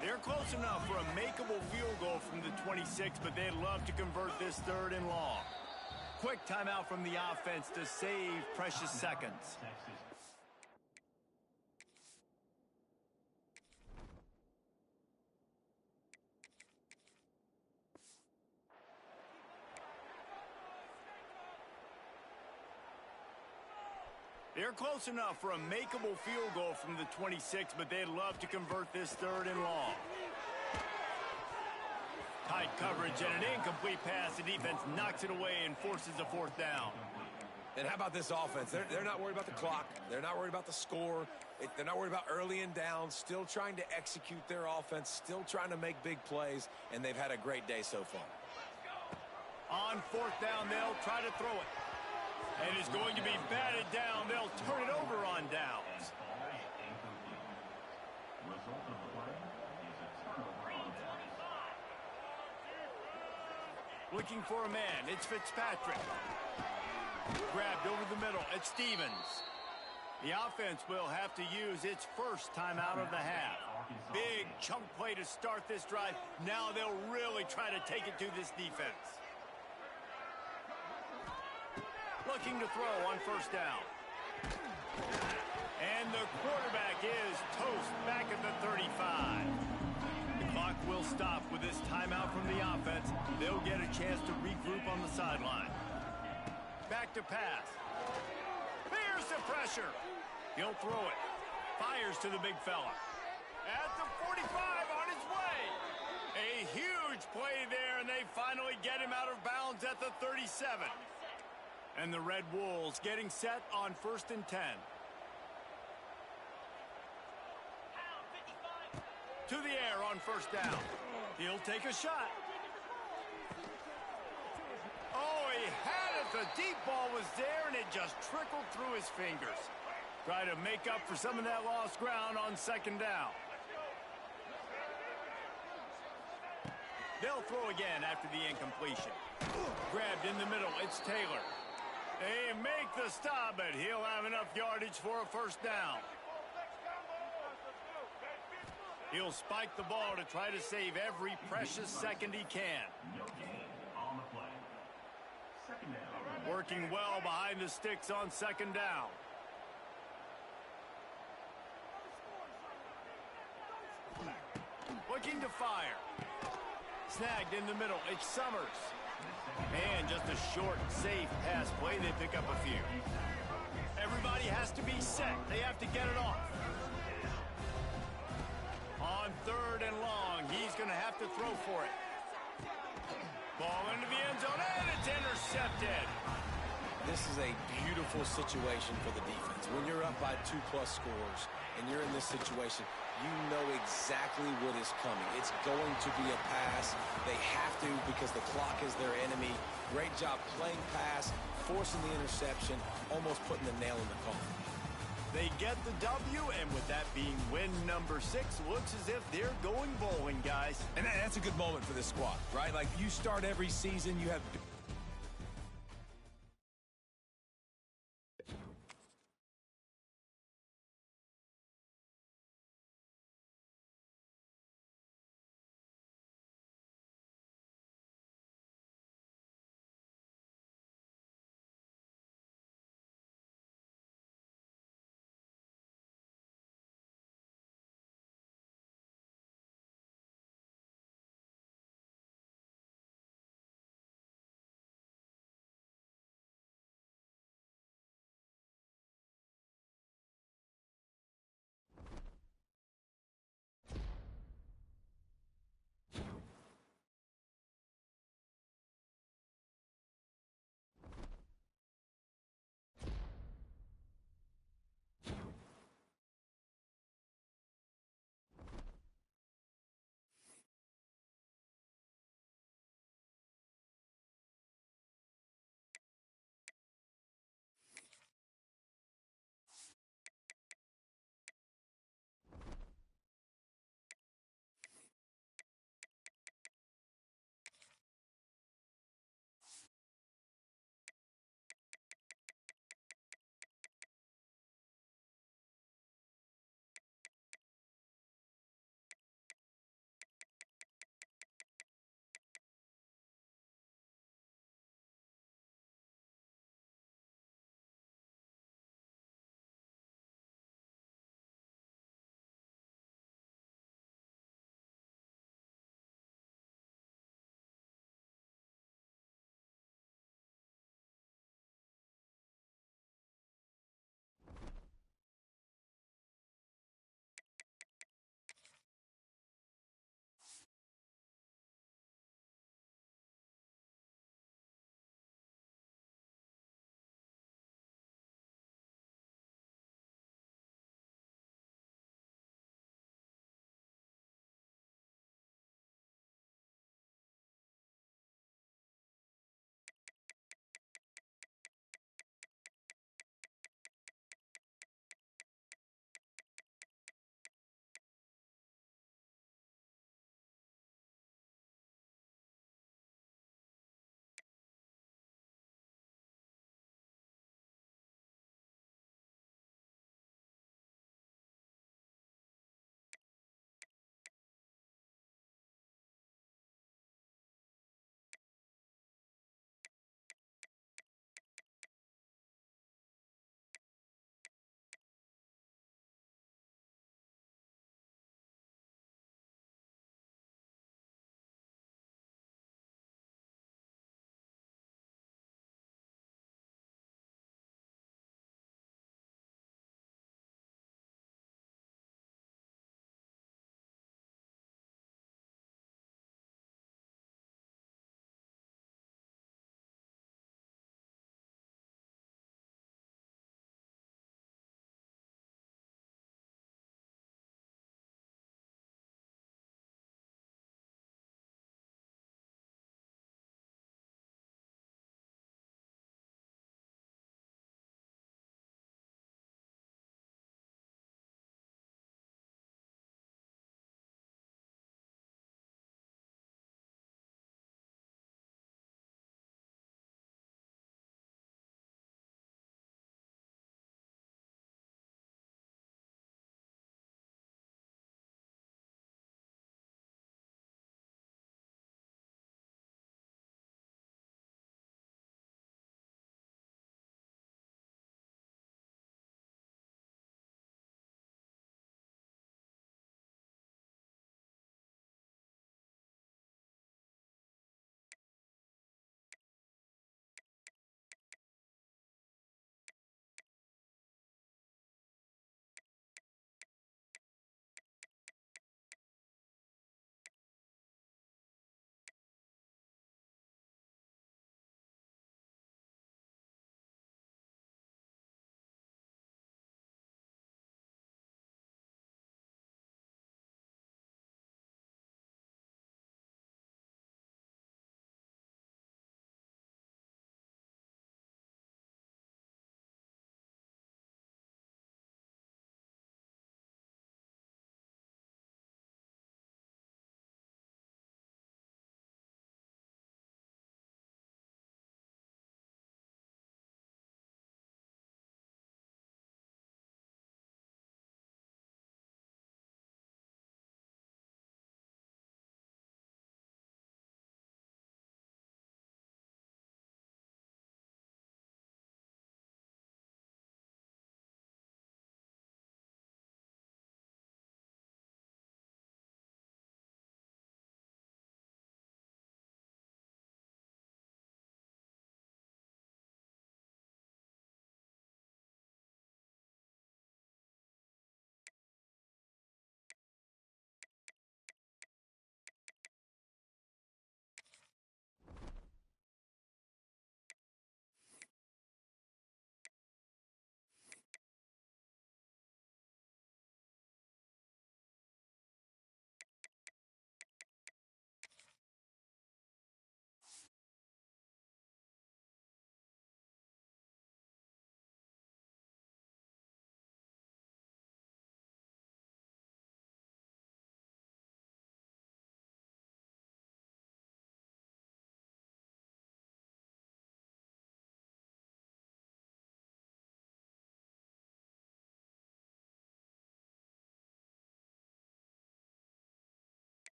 They're close enough for a makeable field goal from the 26, but they'd love to convert this 3rd and long. Quick timeout from the offense to save precious seconds. They're close enough for a makeable field goal from the 26, but they'd love to convert this 3rd and long. Tight coverage and an incomplete pass. The defense knocks it away and forces a 4th down. And how about this offense? They're not worried about the clock. They're not worried about the score. They're not worried about early and down. Still trying to execute their offense. Still trying to make big plays. And they've had a great day so far. On 4th down, they'll try to throw it. And it's going to be batted down. They'll turn it over on downs. Looking for a man. It's Fitzpatrick. Grabbed over the middle. It's Stevens. The offense will have to use its first timeout of the half. Big chunk play to start this drive. Now they'll really try to take it to this defense. Looking to throw on 1st down. And the quarterback is toast back at the 35. The clock will stop with this timeout from the offense. They'll get a chance to regroup on the sideline. Back to pass. Here's the pressure. He'll throw it. Fires to the big fella. At the 45 on his way. A huge play there, and they finally get him out of bounds at the 37. And the Red Wolves getting set on 1st and 10. To the air on 1st down. He'll take a shot. Oh, he had it. The deep ball was there, and it just trickled through his fingers. Try to make up for some of that lost ground on 2nd down. They'll throw again after the incompletion. Grabbed in the middle. It's Taylor. They make the stop, but he'll have enough yardage for a 1st down. He'll spike the ball to try to save every precious second he can. Working well behind the sticks on 2nd down. Looking to fire. Snagged in the middle. It's Summers. And just a short, safe pass play. They pick up a few. Everybody has to be set. They have to get it off. On 3rd and long, he's going to have to throw for it. Ball into the end zone, and it's intercepted. This is a beautiful situation for the defense. When you're up by 2+ scores and you're in this situation, you know exactly what is coming. It's going to be a pass. They have to because the clock is their enemy. Great job playing pass, forcing the interception, almost putting the nail in the coffin. They get the W, and with that being win number 6, looks as if they're going bowling, guys. And that's a good moment for this squad, right? Like, you start every season, you have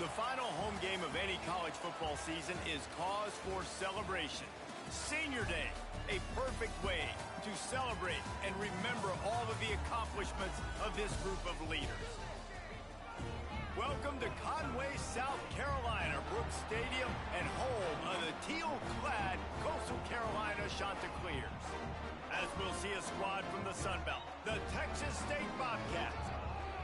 The final home game of any college football season is cause for celebration. Senior Day, a perfect way to celebrate and remember all of the accomplishments of this group of leaders. Welcome to Conway, South Carolina, Brooks Stadium, and home of the teal-clad Coastal Carolina Chanticleers. As we'll see a squad from the Sun Belt, the Texas State Bobcats,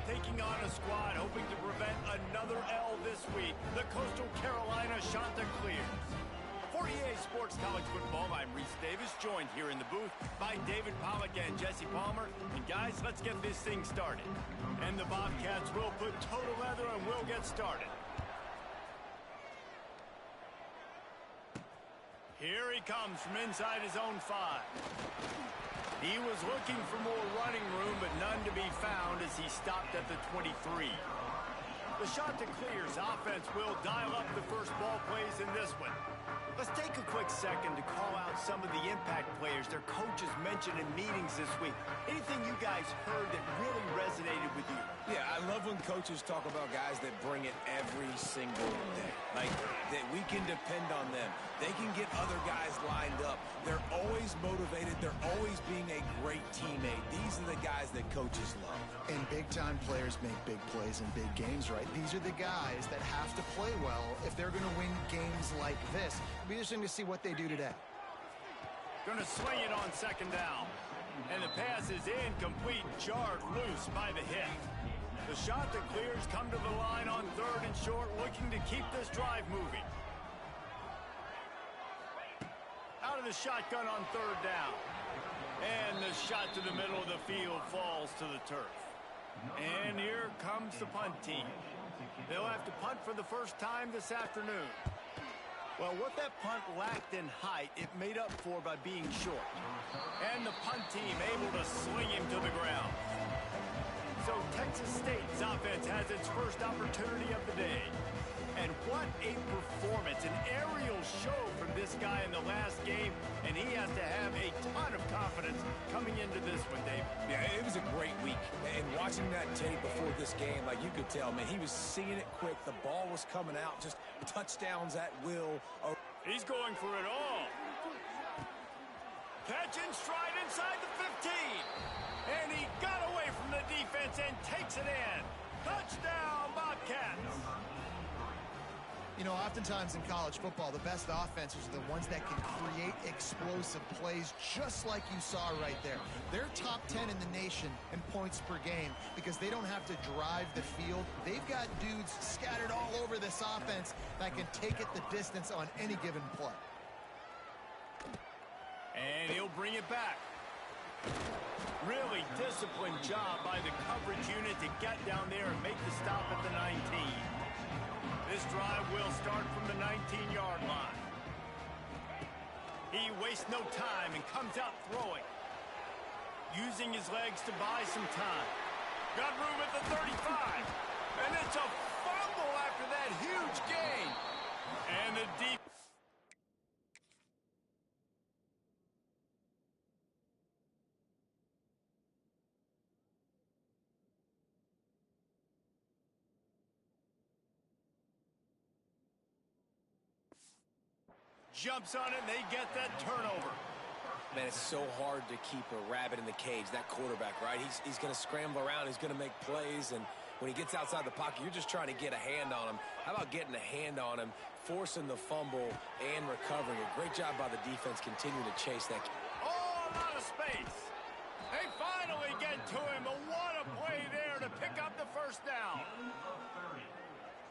taking on a squad hoping to prevent another L this week, the Coastal Carolina Chanticleers. For EA Sports College Football, I'm Reese Davis, joined here in the booth by David Pollack and Jesse Palmer. And guys, let's get this thing started. And the Bobcats will put total leather and we'll get started. Here he comes from inside his own 5. He was looking for more running room, but none to be found as he stopped at the 23. The Chanticleers offense will dial up the first ball plays in this one. Let's take a quick second to call out some of the impact players their coaches mentioned in meetings this week. Anything you guys heard that really resonated with you? Yeah, I love when coaches talk about guys that bring it every single day. Like, that we can depend on them. They can get other guys lined up. They're always motivated. They're always being a great teammate. These are the guys that coaches love. And big-time players make big plays in big games, right? These are the guys that have to play well if they're going to win games like this. It'll be interesting to see what they do today. Going to swing it on second down. And the pass is incomplete, jarred loose by the hit. The Chanticleers come to the line on 3rd and short, looking to keep this drive moving. Out of the shotgun on 3rd down. And the shot to the middle of the field falls to the turf. And here comes the punt team. They'll have to punt for the first time this afternoon. Well, what that punt lacked in height, it made up for by being short. And the punt team able to sling him to the ground. So Texas State's offense has its first opportunity of the day. And what a performance, an aerial show from this guy in the last game, and he has to have a ton of confidence coming into this one, Dave. Yeah, it was a great week. And watching that tape before this game, like you could tell, man, he was seeing it quick. The ball was coming out, just touchdowns at will. He's going for it all. Catch and stride inside the 15. And he got away from the defense and takes it in. Touchdown, Bobcats. You know, oftentimes in college football, the best offenses are the ones that can create explosive plays, just like you saw right there. They're top 10 in the nation in points per game because they don't have to drive the field. They've got dudes scattered all over this offense that can take it the distance on any given play. And he'll bring it back. Really disciplined job by the coverage unit to get down there and make the stop at the 19. This drive will start from the 19-yard line. He wastes no time and comes out throwing. Using his legs to buy some time. Got room at the 35. And it's a fumble after that huge gain. And the deep. Jumps on it, and they get that turnover. Man, it's so hard to keep a rabbit in the cage, that quarterback, right? He's going to scramble around. He's going to make plays, and when he gets outside the pocket, you're just trying to get a hand on him. How about getting a hand on him, forcing the fumble, and recovering? A great job by the defense continuing to chase that. Oh, a lot of space. They finally get to him, but what a play there to pick up the first down.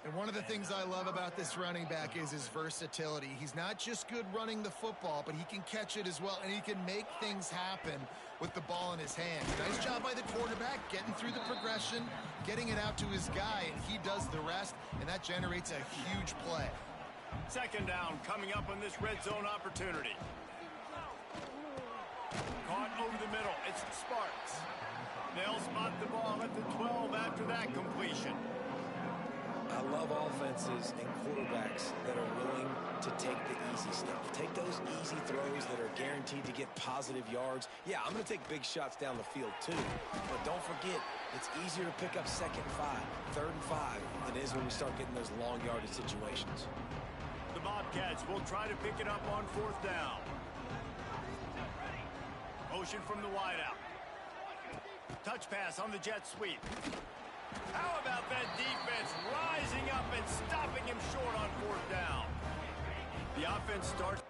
And one of the things I love about this running back is his versatility. He's not just good running the football, but he can catch it as well, and he can make things happen with the ball in his hand. Nice job by the quarterback, getting through the progression, getting it out to his guy, and he does the rest, and that generates a huge play. Second down coming up on this red zone opportunity. Caught over the middle. It's the Sparks. They'll spot the ball at the 12 after that completion. I love offenses and quarterbacks that are willing to take the easy stuff. Take those easy throws that are guaranteed to get positive yards. Yeah, I'm going to take big shots down the field too. But don't forget, it's easier to pick up 2nd and 5, 3rd and 5 than it is when we start getting those long yardage situations. The Bobcats will try to pick it up on 4th down. Motion from the wideout. Touch pass on the jet sweep. How about that defense rising up and stopping him short on 4th down? The offense starts.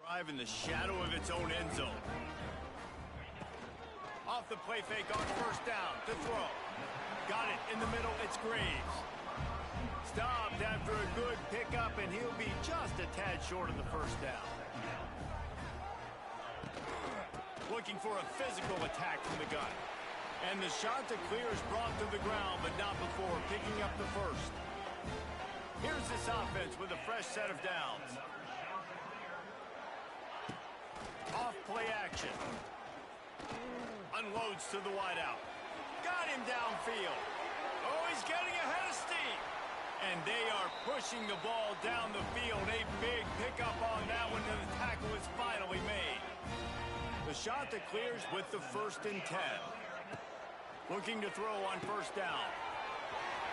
Drive in the shadow of its own end zone. Off the play fake on 1st down to throw. Got it in the middle, it's Graves. Stopped after a good pickup, and he'll be just a tad short of the 1st down. Looking for a physical attack from the gun. And the shot to clear is brought to the ground, but not before picking up the 1st. Here's this offense with a fresh set of downs. Off play action. Unloads to the wideout. Got him downfield. Oh, he's getting ahead of steam. And they are pushing the ball down the field. A big pickup on that one, and the tackle is finally made. The shot that clears with the 1st and 10. Looking to throw on 1st down.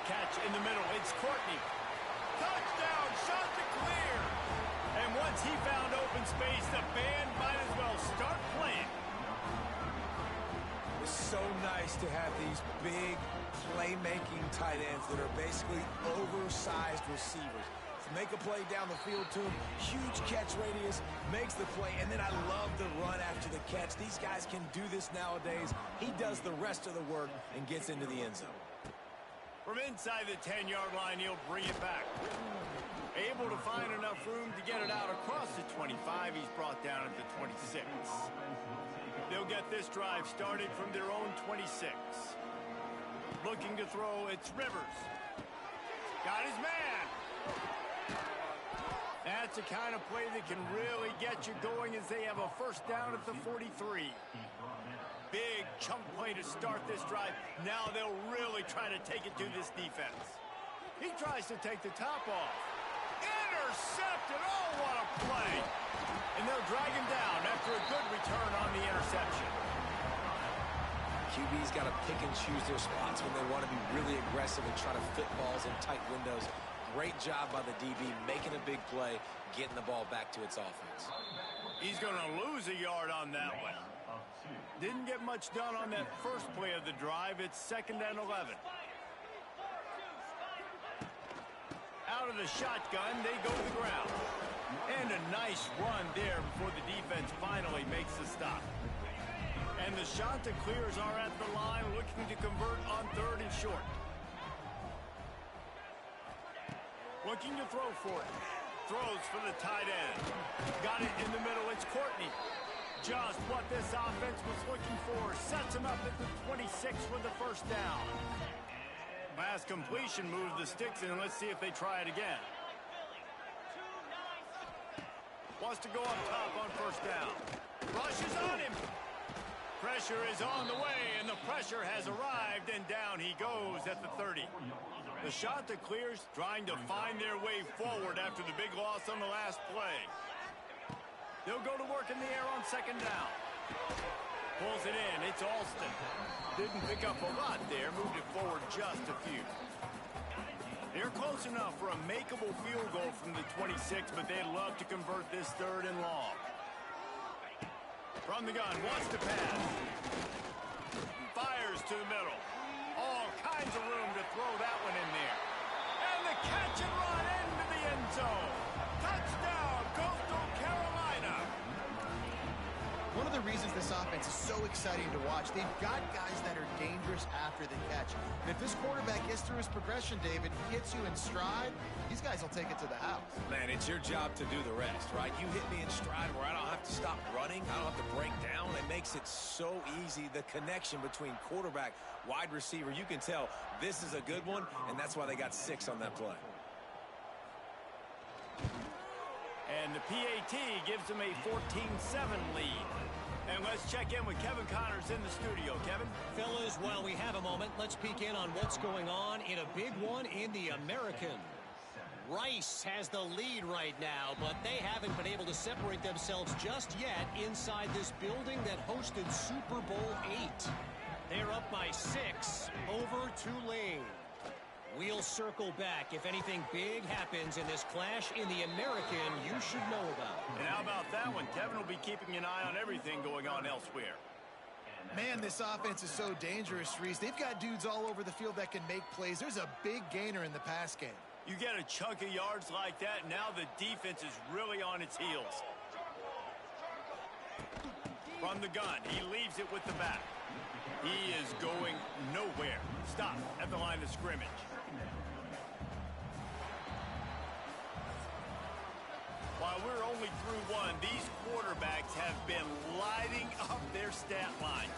Catch in the middle. It's Courtney. Touchdown, shot to clear. And once he found open space, the band might as well start playing. It's so nice to have these big playmaking tight ends that are basically oversized receivers. Make a play down the field to him, huge catch radius, makes the play, and then I love the run after the catch. These guys can do this nowadays. He does the rest of the work and gets into the end zone. From inside the 10-yard line, he'll bring it back. Able to find enough room to get it out across the 25. He's brought down at the 26. They'll get this drive started from their own 26. Looking to throw, it's Rivers. Got his man. That's the kind of play that can really get you going as they have a 1st down at the 43. Big chunk play to start this drive. Now they'll really try to take it to this defense. He tries to take the top off. Intercepted! Oh, what a play! And they'll drag him down after a good return on the interception. QB's got to pick and choose their spots when they want to be really aggressive and try to fit balls in tight windows. Great job by the DB, making a big play, getting the ball back to its offense. He's going to lose a yard on that one. Didn't get much done on that first play of the drive. It's 2nd and 11. Out of the shotgun, they go to the ground. And a nice run there before the defense finally makes the stop. And the shot that clears are at the line, looking to convert on 3rd and short. Looking to throw for it. Throws for the tight end. Got it in the middle. It's Courtney. Just what this offense was looking for. Sets him up at the 26 with the 1st down. Pass completion moves the sticks in. Let's see if they try it again. Wants to go up top on 1st down. Rushes on him. Pressure is on the way, and the pressure has arrived, and down he goes at the 30. The shot that clears, trying to find their way forward after the big loss on the last play. They'll go to work in the air on 2nd down. Pulls it in. It's Alston. Didn't pick up a lot there. Moved it forward just a few. They're close enough for a makeable field goal from the 26, but they'd love to convert this 3rd and long. From the gun, wants to pass. Fires to the middle. All kinds of room to throw that one in there. And the catch and run into the end zone. Touchdown, Coastal Carolina. One of the reasons this this offense is so exciting to watch. They've got guys that are dangerous after the catch. And if this quarterback gets through his progression, David, hits you in stride, these guys will take it to the house. Man, it's your job to do the rest, right? You hit me in stride where I don't have to stop running. I don't have to break down. It makes it so easy. The connection between quarterback, wide receiver, you can tell this is a good one, and that's why they got 6 on that play. And the PAT gives them a 14-7 lead. And let's check in with Kevin Connors in the studio. Kevin? Fellas, while we have a moment, let's peek in on what's going on in a big one in the American. Rice has the lead right now, but they haven't been able to separate themselves just yet inside this building that hosted Super Bowl VIII. They're up by 6 over Tulane. We'll circle back. If anything big happens in this clash in the American, you should know about. And how about that one? Kevin will be keeping an eye on everything going on elsewhere. Man, this offense is so dangerous, Reese. They've got dudes all over the field that can make plays. There's a big gainer in the pass game. You get a chunk of yards like that, now the defense is really on its heels. From the gun, he leaves it with the back. He is going nowhere. Stop at the line of scrimmage. While we're only through one, these quarterbacks have been lighting up their stat lines.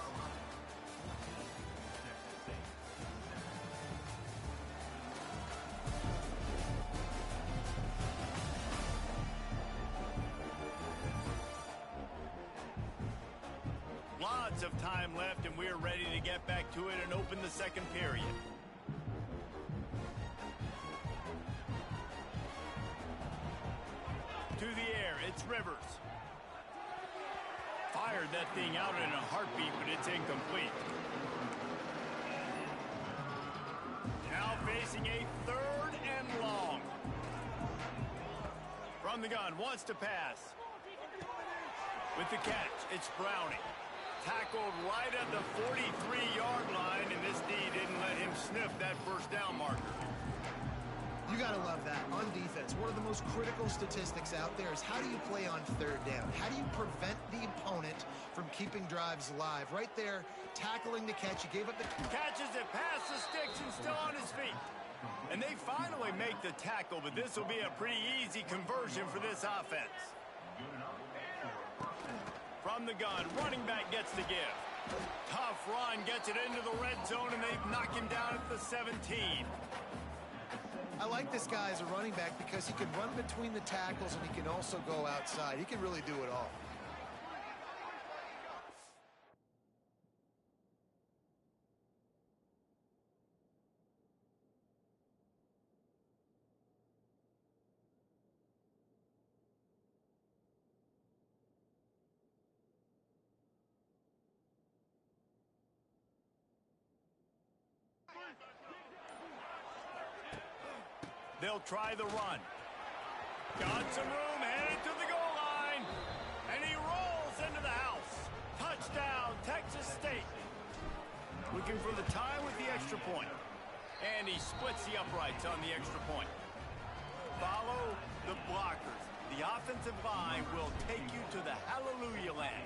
Lots of time left, and we're ready to get back to it and open the second period. To the air, it's Rivers. Fired that thing out in a heartbeat, but it's incomplete. Now facing a 3rd and long. From the gun, wants to pass. With the catch, it's Browning. Tackled right at the 43-yard line, and this D didn't let him sniff that first down marker. You got to love that. On defense, one of the most critical statistics out there is how do you play on 3rd down? How do you prevent the opponent from keeping drives alive? Right there, tackling the catch. He gave up the... Catches it past the sticks and still on his feet. And they finally make the tackle, but this will be a pretty easy conversion for this offense. From the gun, running back gets the give. Tough run, gets it into the red zone, and they knock him down at the 17. I like this guy as a running back because he can run between the tackles and he can also go outside. He can really do it all. They'll try the run. Got some room, headed to the goal line. And he rolls into the house. Touchdown, Texas State. Looking for the tie with the extra point. And he splits the uprights on the extra point. Follow the blockers. The offensive line will take you to the hallelujah land.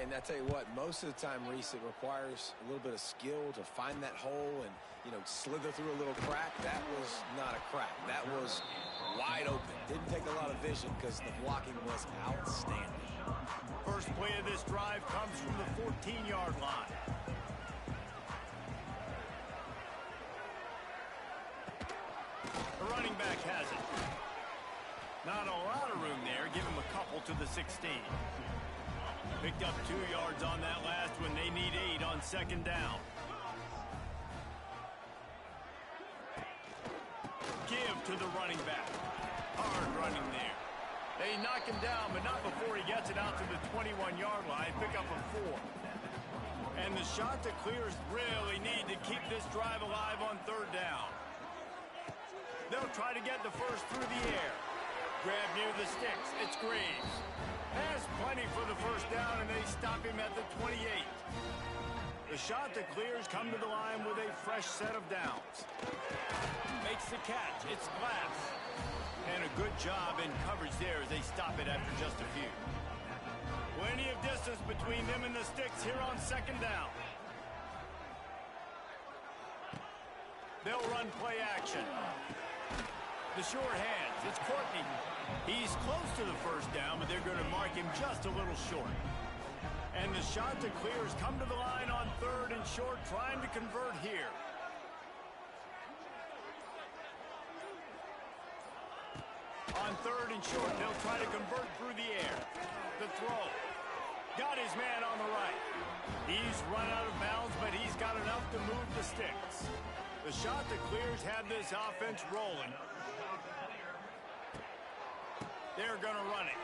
And I tell you what, most of the time, Reese, it requires a little bit of skill to find that hole and, you know, slither through a little crack. That was not a crack. That was wide open. Didn't take a lot of vision because the blocking was outstanding. First play of this drive comes from the 14-yard line. The running back has it. Not a lot of room there. Give him a couple to the 16. Picked up 2 yards on that last one. They need 8 on 2nd down. Give to the running back. Hard running there. They knock him down, but not before he gets it out to the 21-yard line. Pick up a 4. And the shot to clears really need to keep this drive alive on 3rd down. They'll try to get the first through the air. Grab near the sticks. It's Graves. Has plenty for the first down, and they stop him at the 28. The shot that clears come to the line with a fresh set of downs. Makes the catch. It's Glass. And a good job in coverage there as they stop it after just a few. Plenty of distance between them and the sticks here on second down. They'll run play action. The short hands, it's Courtney. He's close to the first down, but they're going to mark him just a little short. And the shot to clear has come to the line on third and short, trying to convert here. On third and short, they'll try to convert through the air. The throw. Got his man on the right. He's run out of bounds, but he's got enough to move the sticks. The shot that clears had this offense rolling. They're going to run it.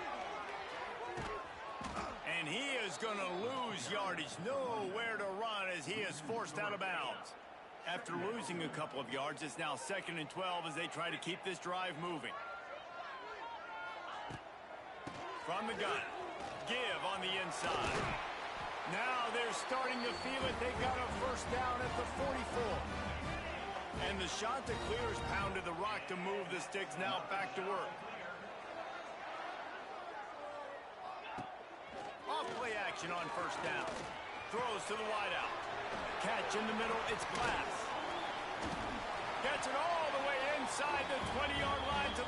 And he is going to lose yardage. Nowhere to run as he is forced out of bounds. After losing a couple of yards, it's now 2nd and 12 as they try to keep this drive moving. From the gun. Give on the inside. Now they're starting to feel it. They got a first down at the 44. And the shot that clears pounded the rock to move the sticks. Now back to work. Off play action on first down. Throws to the wideout. Catch in the middle. It's Glass. Gets it all the way inside the 20-yard line to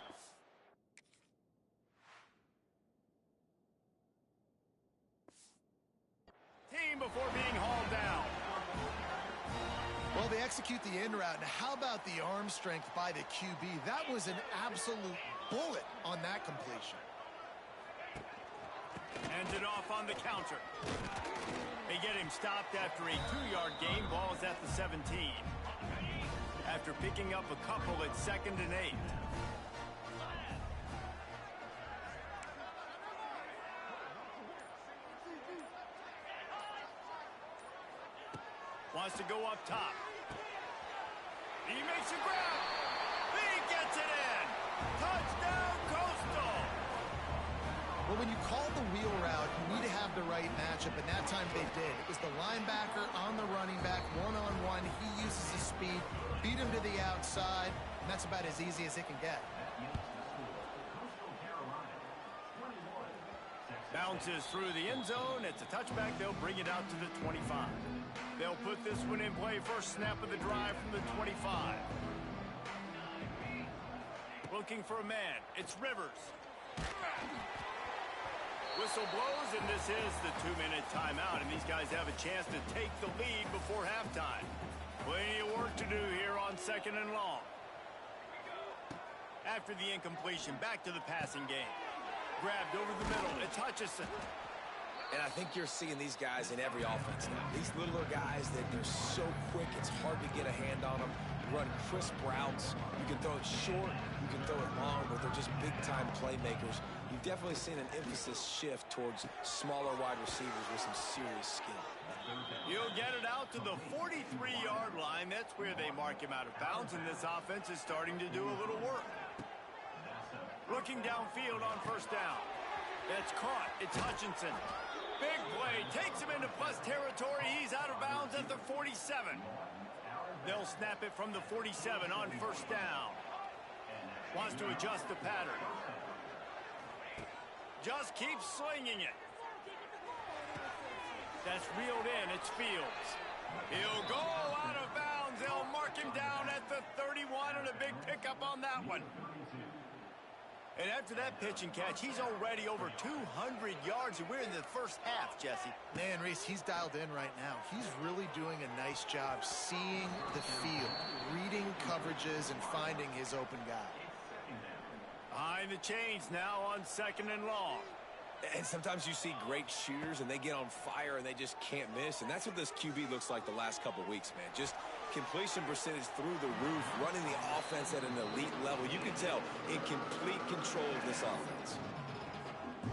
before being hauled down. Well, they execute the in route. Now, how about the arm strength by the QB? That was an absolute bullet on that completion. Hands it off on the counter. They get him stopped after a 2-yard gain. Ball is at the 17. After picking up a couple at 2nd and 8. Wants to go up top. He makes a grab. He gets it in. Touchdown, Coastal. Well, when you call the wheel route, you need to have the right matchup, and that time they did. It was the linebacker on the running back, one-on-one. He uses his speed, beat him to the outside, and that's about as easy as it can get. Bounces through the end zone. It's a touchback. They'll bring it out to the 25. They'll put this one in play. First snap of the drive from the 25. Looking for a man. It's Rivers. Whistle blows, and this is the 2-minute timeout, and these guys have a chance to take the lead before halftime. Plenty of work to do here on 2nd and long. After the incompletion, back to the passing game. Grabbed over the middle. It's Hutchinson. And I think you're seeing these guys in every offense now. These littler guys, they're so quick, it's hard to get a hand on them. Run crisp routes. You can throw it short, you can throw it long, but they're just big-time playmakers. You've definitely seen an emphasis shift towards smaller wide receivers with some serious skill. You'll get it out to the 43-yard line. That's where they mark him out of bounds, and this offense is starting to do a little work. Looking downfield on first down. That's caught. It's Hutchinson. Big play. Takes him into plus territory. He's out of bounds at the 47. They'll snap it from the 47 on first down. Wants to adjust the pattern. Just keeps slinging it. That's reeled in. It's Fields. He'll go out of bounds. They'll mark him down at the 31, and a big pickup on that one. And after that pitch and catch, he's already over 200 yards, and we're in the first half, Jesse. Man, Reese, he's dialed in right now. He's really doing a nice job seeing the field, reading coverages, and finding his open guy. Behind the chains now on 2nd and long. And sometimes you see great shooters, and they get on fire, and they just can't miss. And that's what this QB looks like the last couple weeks, man. Just completion percentage through the roof, running the offense at an elite level. You can tell in complete control of this offense.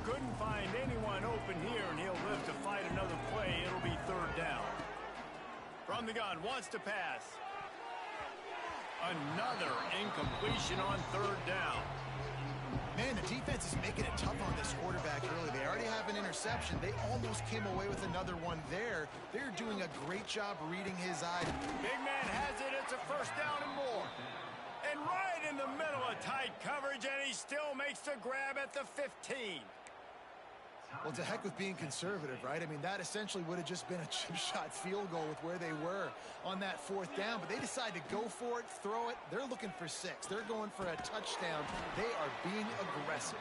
Couldn't find anyone open here, and he'll live to fight another play. It'll be 3rd down. From the gun, wants to pass. Another incompletion on 3rd down. Man, the defense is making it tough on this quarterback early. They already have an interception. They almost came away with another one there. They're doing a great job reading his eye. Big man has it. It's a first down and more. And right in the middle of tight coverage, and he still makes the grab at the 15. Well, to heck with being conservative, right? I mean, that essentially would have just been a chip shot field goal with where they were on that 4th down, but they decide to go for it, throw it. They're looking for 6. They're going for a touchdown. They are being aggressive.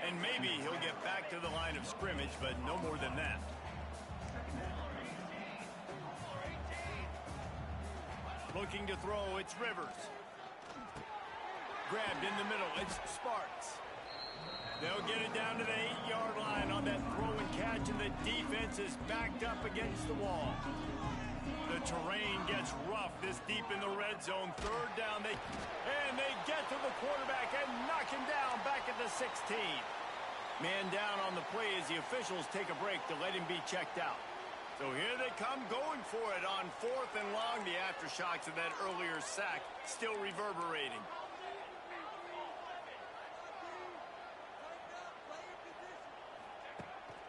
And maybe he'll get back to the line of scrimmage, but no more than that. Looking to throw, it's Rivers. Grabbed in the middle, it's Sparks. They'll get it down to the 8-yard line on that throw and catch, and the defense is backed up against the wall. The terrain gets rough this deep in the red zone. 3rd down, they get to the quarterback and knock him down back at the 16. Man down on the play as the officials take a break to let him be checked out. So here they come going for it on 4th and long. The aftershocks of that earlier sack still reverberating.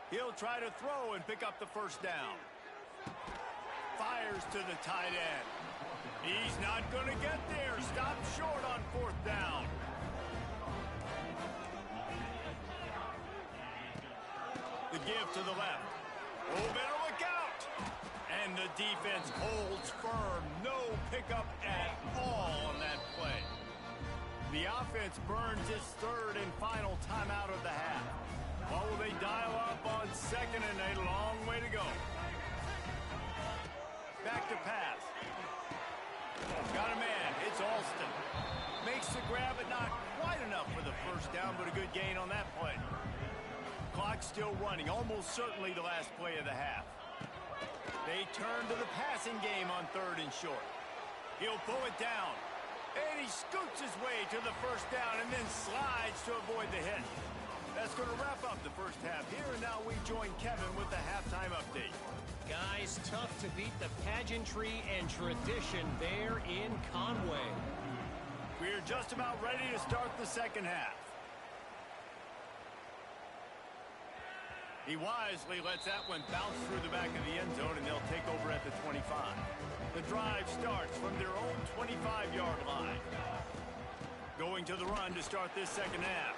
He'll try to throw and pick up the 1st down. Fires to the tight end. He's not going to get there. Stop short on 4th down. The give to the left. Oh, better look out. And the defense holds firm. No pickup at all on that play. The offense burns its 3rd and final timeout of the half. What will they dial up on 2nd and a long way to go? Back to pass. Got a man. It's Alston. Makes the grab, but not quite enough for the 1st down, but a good gain on that play. Clock's still running. Almost certainly the last play of the half. They turn to the passing game on 3rd and short. He'll pull it down. And he scoots his way to the 1st down and then slides to avoid the hit. That's going to wrap up the 1st half here, and now we join Kevin with the halftime update. Guys, tough to beat the pageantry and tradition there in Conway. We're just about ready to start the 2nd half. He wisely lets that one bounce through the back of the end zone, and they'll take over at the 25. The drive starts from their own 25-yard line. Going to the run to start this 2nd half.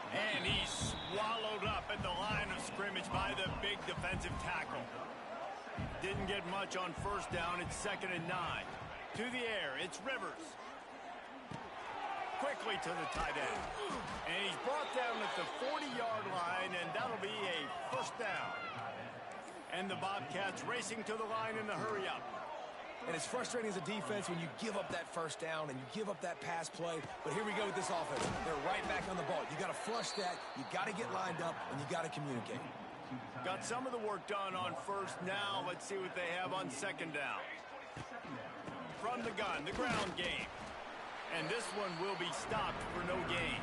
And he's swallowed up at the line of scrimmage by the big defensive tackle. Didn't get much on 1st down. It's 2nd and 9. To the air, it's Rivers. Quickly to the tight end. And he's brought down at the 40-yard line, and that'll be a 1st down. And the Bobcats racing to the line in the hurry-up. And it's frustrating as a defense when you give up that 1st down and you give up that pass play. But here we go with this offense. They're right back on the ball. You got to flush that. You got to get lined up, and you got to communicate. Got some of the work done on 1st. Now let's see what they have on 2nd down. From the gun, the ground game. And this one will be stopped for no gain.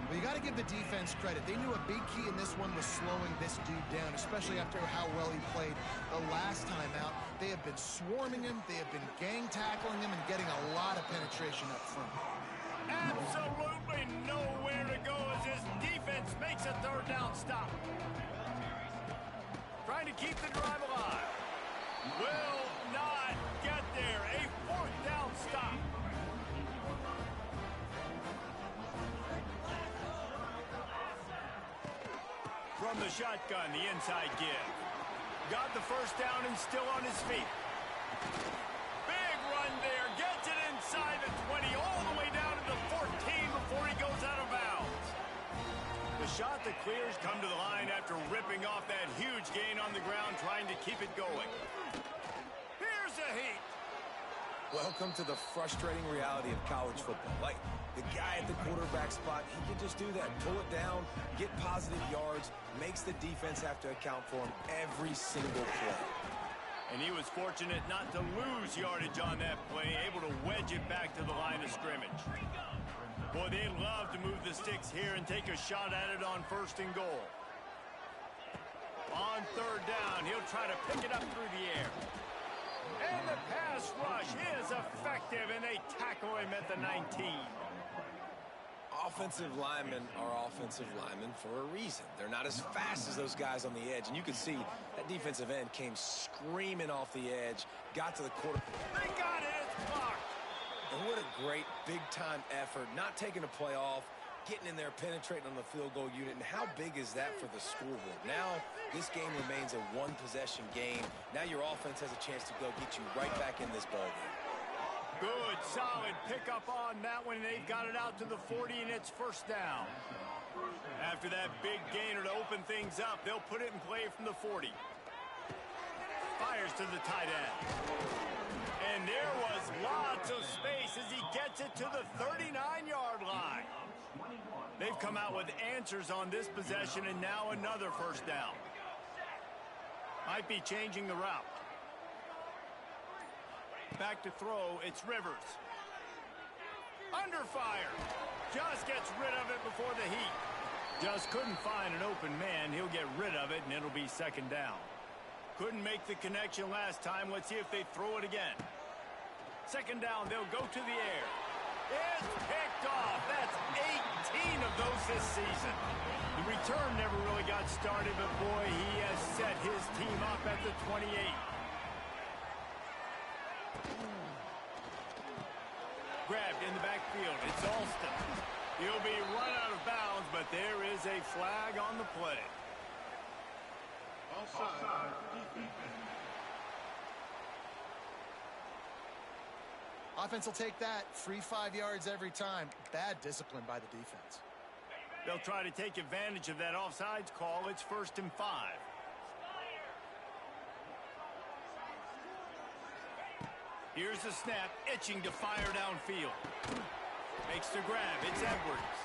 Well, you got to give the defense credit. They knew a big key in this one was slowing this dude down, especially after how well he played the last time out. They have been swarming him. They have been gang tackling him and getting a lot of penetration up front. Absolutely nowhere to go as this defense makes a 3rd down stop. Trying to keep the drive alive. Will not get there. A 4th down stop. From the shotgun, the inside give. Got the 1st down and still on his feet. Big run there. Gets it inside the 20, all the way down to the 14 before he goes out of bounds. The shot that clears come to the line after ripping off that huge gain on the ground, trying to keep it going. Here's a heat. Welcome to the frustrating reality of college football. Like, the guy at the quarterback spot, he can just do that. Pull it down, get positive yards, makes the defense have to account for him every single play. And he was fortunate not to lose yardage on that play, able to wedge it back to the line of scrimmage. Boy, they'd love to move the sticks here and take a shot at it on 1st and goal. On 3rd down, he'll try to pick it up through the air. And the pass rush is effective, and they tackle him at the 19. Offensive linemen are offensive linemen for a reason. They're not as fast as those guys on the edge. And you can see that defensive end came screaming off the edge, got to the quarter. They got it. It's blocked. And what a great big-time effort, not taking a play off, getting in there, penetrating on the field goal unit. And how big is that for the scoreboard? Now this game remains a one-possession game. Now your offense has a chance to go get you right back in this ballgame. Good, solid pickup on that one. They've got it out to the 40, and it's first down. After that big gainer to open things up, they'll put it in play from the 40. Fires to the tight end. And there was lots of space as he gets it to the 39-yard line. They've come out with answers on this possession, and now another first down. Might be changing the route. Back to throw, it's Rivers. Under fire. Just gets rid of it before the heat. Just couldn't find an open man. He'll get rid of it, and it'll be second down. Couldn't make the connection last time. Let's see if they throw it again. Second down, they'll go to the air. It's picked off. That's 18 of those this season. The return never really got started, but boy, he has set his team up at the 28. Grabbed in the backfield. It's Alston. He'll be run out of bounds, but there is a flag on the play. Offside. Offense will take that. Free 5 yards every time. Bad discipline by the defense. They'll try to take advantage of that offsides call. It's 1st and 5. Here's the snap, itching to fire downfield. Makes the grab. It's Edwards.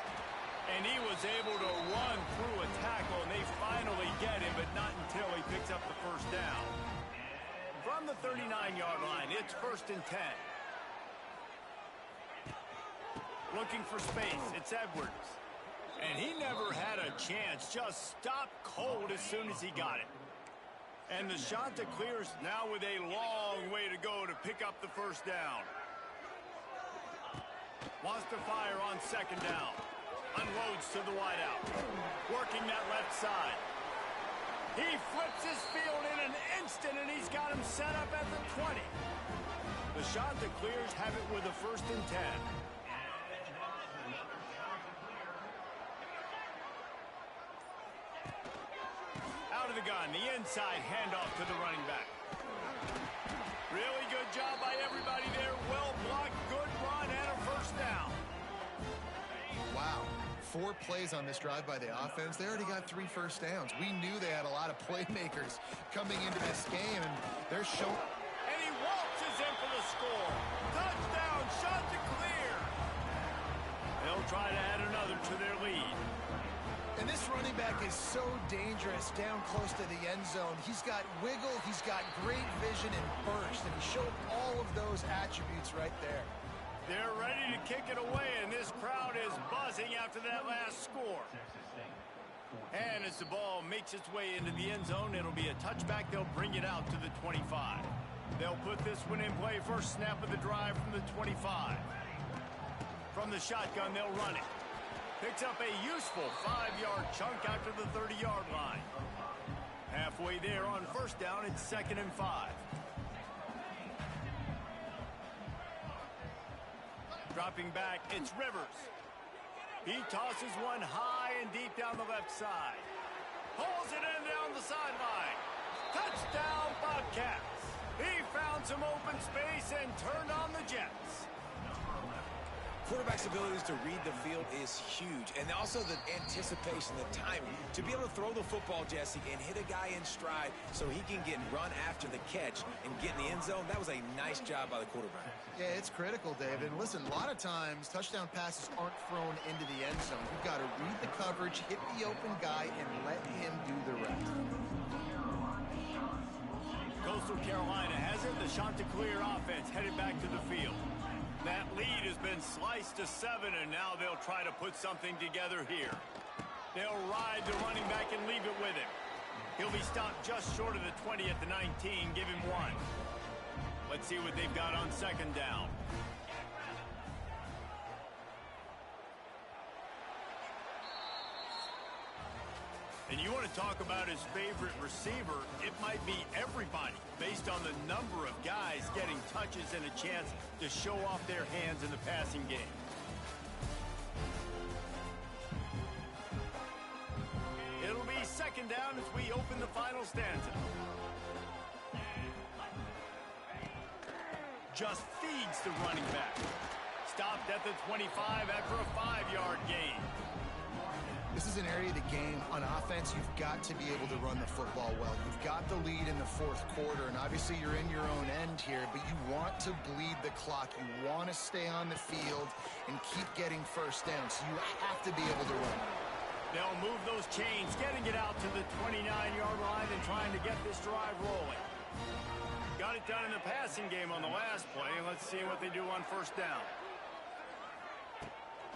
And he was able to run through a tackle, and they finally get him, but not until he picks up the first down. From the 39-yard line, it's 1st and 10. Looking for space. It's Edwards. And he never had a chance. Just stopped cold as soon as he got it. And the Chanticleers now with a long way to go to pick up the first down. Wants to fire on second down. Unloads to the wideout. Working that left side. He flips his field in an instant, and he's got him set up at the 20. The Chanticleers have it with a 1st and 10. Out of the gun, the inside handoff to the running back. Really good job by everybody there. Well blocked, good run, and a first down. Wow. 4 plays on this drive by the offense. They already got 3 first downs. We knew they had a lot of playmakers coming into this game, and they're showing. And he waltzes in for the score. Touchdown, Chanticleer. They'll try to add another to their lead. And this running back is so dangerous down close to the end zone. He's got wiggle, he's got great vision and burst, and he showed all of those attributes right there. They're ready to kick it away, and this crowd is buzzing after that last score. And as the ball makes its way into the end zone, it'll be a touchback. They'll bring it out to the 25. They'll put this one in play. First snap of the drive from the 25. From the shotgun, they'll run it. Picks up a useful 5-yard chunk after the 30-yard line. Halfway there on first down, it's 2nd and 5. Dropping back, it's Rivers. He tosses one high and deep down the left side. Pulls it in down the sideline. Touchdown, Bobcats. He found some open space and turned on the Jets. Quarterback's abilities to read the field is huge, and also the anticipation, the timing. To be able to throw the football, Jesse, and hit a guy in stride so he can get run after the catch and get in the end zone, that was a nice job by the quarterback. Yeah, it's critical, David. And listen, a lot of times touchdown passes aren't thrown into the end zone. You've got to read the coverage, hit the open guy, and let him do the rest. Coastal Carolina has it. The Chanticleer offense headed back to the field. That lead has been sliced to 7, and now they'll try to put something together here. They'll ride the running back and leave it with him. He'll be stopped just short of the 20 at the 19. Give him 1. Let's see what they've got on second down. And you want to talk about his favorite receiver, it might be everybody based on the number of guys getting touches and a chance to show off their hands in the passing game. second down as we open the final stanza. Just feeds the running back. Stopped at the 25 after a 5-yard gain. This is an area of the game, on offense, you've got to be able to run the football well. You've got the lead in the fourth quarter, and obviously you're in your own end here, but you want to bleed the clock. You want to stay on the field and keep getting first down, so you have to be able to run. They'll move those chains, getting it out to the 29-yard line and trying to get this drive rolling. Got it done in the passing game on the last play, and let's see what they do on first down.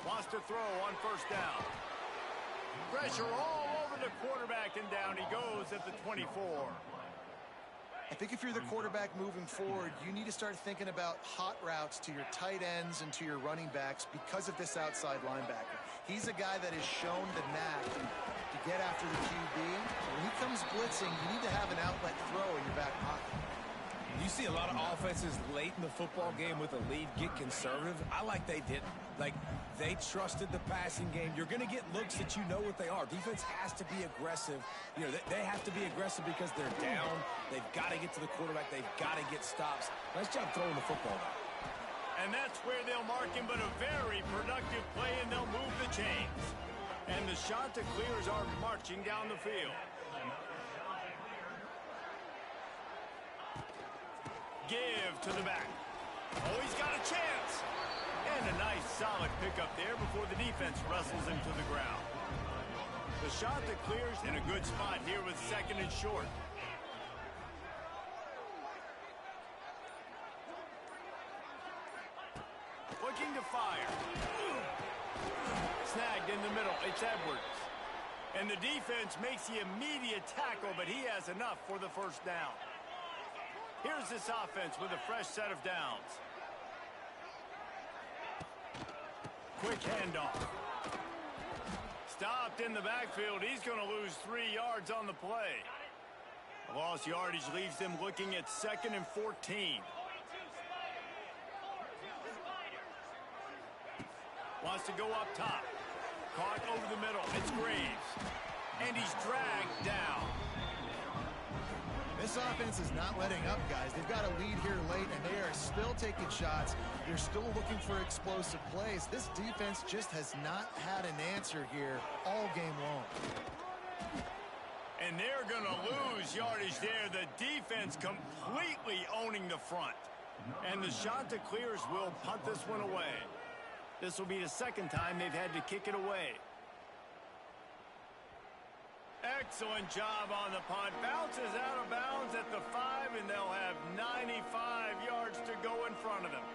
Wants to throw on first down. Pressure all over the quarterback, and down he goes at the 24. I think if you're the quarterback moving forward, you need to start thinking about hot routes to your tight ends and to your running backs because of this outside linebacker. He's a guy that has shown the knack to get after the QB. When he comes blitzing, you need to have an outlet throw in your back pocket. You see a lot of offenses late in the football game with a lead get conservative. I like they didn't. Like, they trusted the passing game. You're going to get looks that you know what they are. Defense has to be aggressive. You know, they have to be aggressive because they're down. They've got to get to the quarterback. They've got to get stops. Nice job throwing the football out. And that's where they'll mark him, but a very productive play, and they'll move the chains. And the Chanticleers are marching down the field. Give to the back. Oh, he's got a chance. And a nice solid pickup there before the defense wrestles him to the ground. The Chanticleers in a good spot here with second and short. Looking to fire. Snagged in the middle. It's Edwards. And the defense makes the immediate tackle, but he has enough for the first down. Here's this offense with a fresh set of downs. Quick handoff. Stopped in the backfield. He's going to lose 3 yards on the play. A lost yardage leaves them looking at 2nd and 14. Wants to go up top. Caught over the middle. It's Graves. And he's dragged down. This offense is not letting up, guys. They've got a lead here late, and they are still taking shots. They're still looking for explosive plays. This defense just has not had an answer here all game long. And they're going to lose yardage there. The defense completely owning the front. And the Chanticleers will punt this one away. This will be the second time they've had to kick it away. Excellent job on the punt. Bounces out of bounds at the 5, and they'll have 95 yards to go in front of them.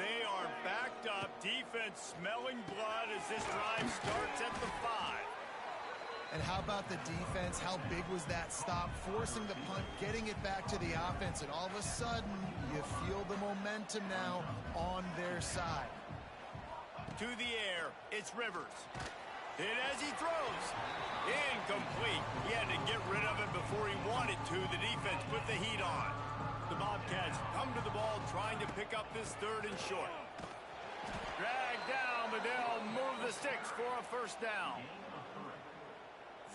They are backed up. Defense smelling blood as this drive starts at the 5. And how about the defense? How big was that stop? Forcing the punt, getting it back to the offense, and all of a sudden, you feel the momentum now on their side. To the air, it's Rivers. Hit as he throws. Incomplete. He had to get rid of it before he wanted to. The defense put the heat on. The Bobcats come to the ball trying to pick up this 3rd and short. Dragged down, but they'll move the sticks for a first down.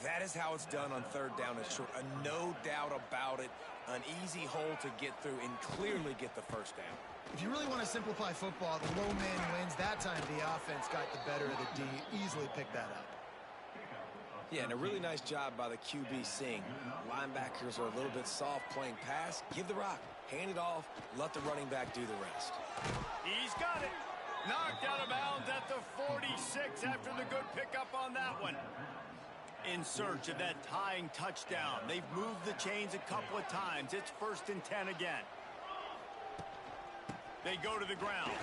That is how it's done on 3rd down and short. No doubt about it. An easy hole to get through and clearly get the first down. If you really want to simplify football, the low man wins. That time the offense got the better of the D. Easily picked that up. Yeah, and a really nice job by the QB seeing. Linebackers are a little bit soft playing pass. Give the rock. Hand it off. Let the running back do the rest. He's got it. Knocked out of bounds at the 46 after the good pickup on that one. In search of that tying touchdown. They've moved the chains a couple of times. It's 1st and 10 again. They go to the ground.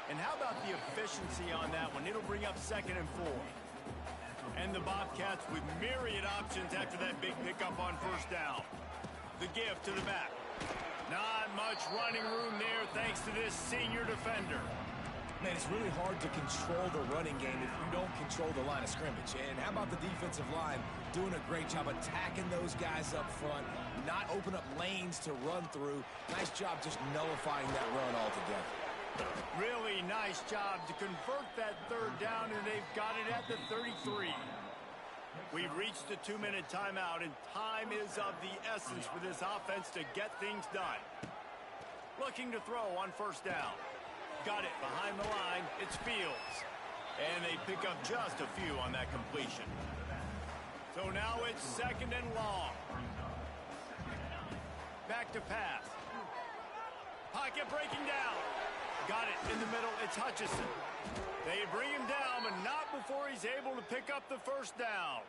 And how about the efficiency on that one? It'll bring up 2nd and 4. And the Bobcats with myriad options after that big pickup on first down. The give to the back. Not much running room there thanks to this senior defender. Man, it's really hard to control the running game if you don't control the line of scrimmage. And how about the defensive line doing a great job attacking those guys up front, not open up lanes to run through. Nice job just nullifying that run altogether. Really nice job to convert that 3rd down, and they've got it at the 33. We've reached the 2-minute timeout, and time is of the essence for this offense to get things done. Looking to throw on first down. Got it behind the line. It's Fields. And they pick up just a few on that completion. So now it's 2nd and long. Back to pass. Pocket breaking down. Got it in the middle. It's Hutchinson. They bring him down, but not before he's able to pick up the first down.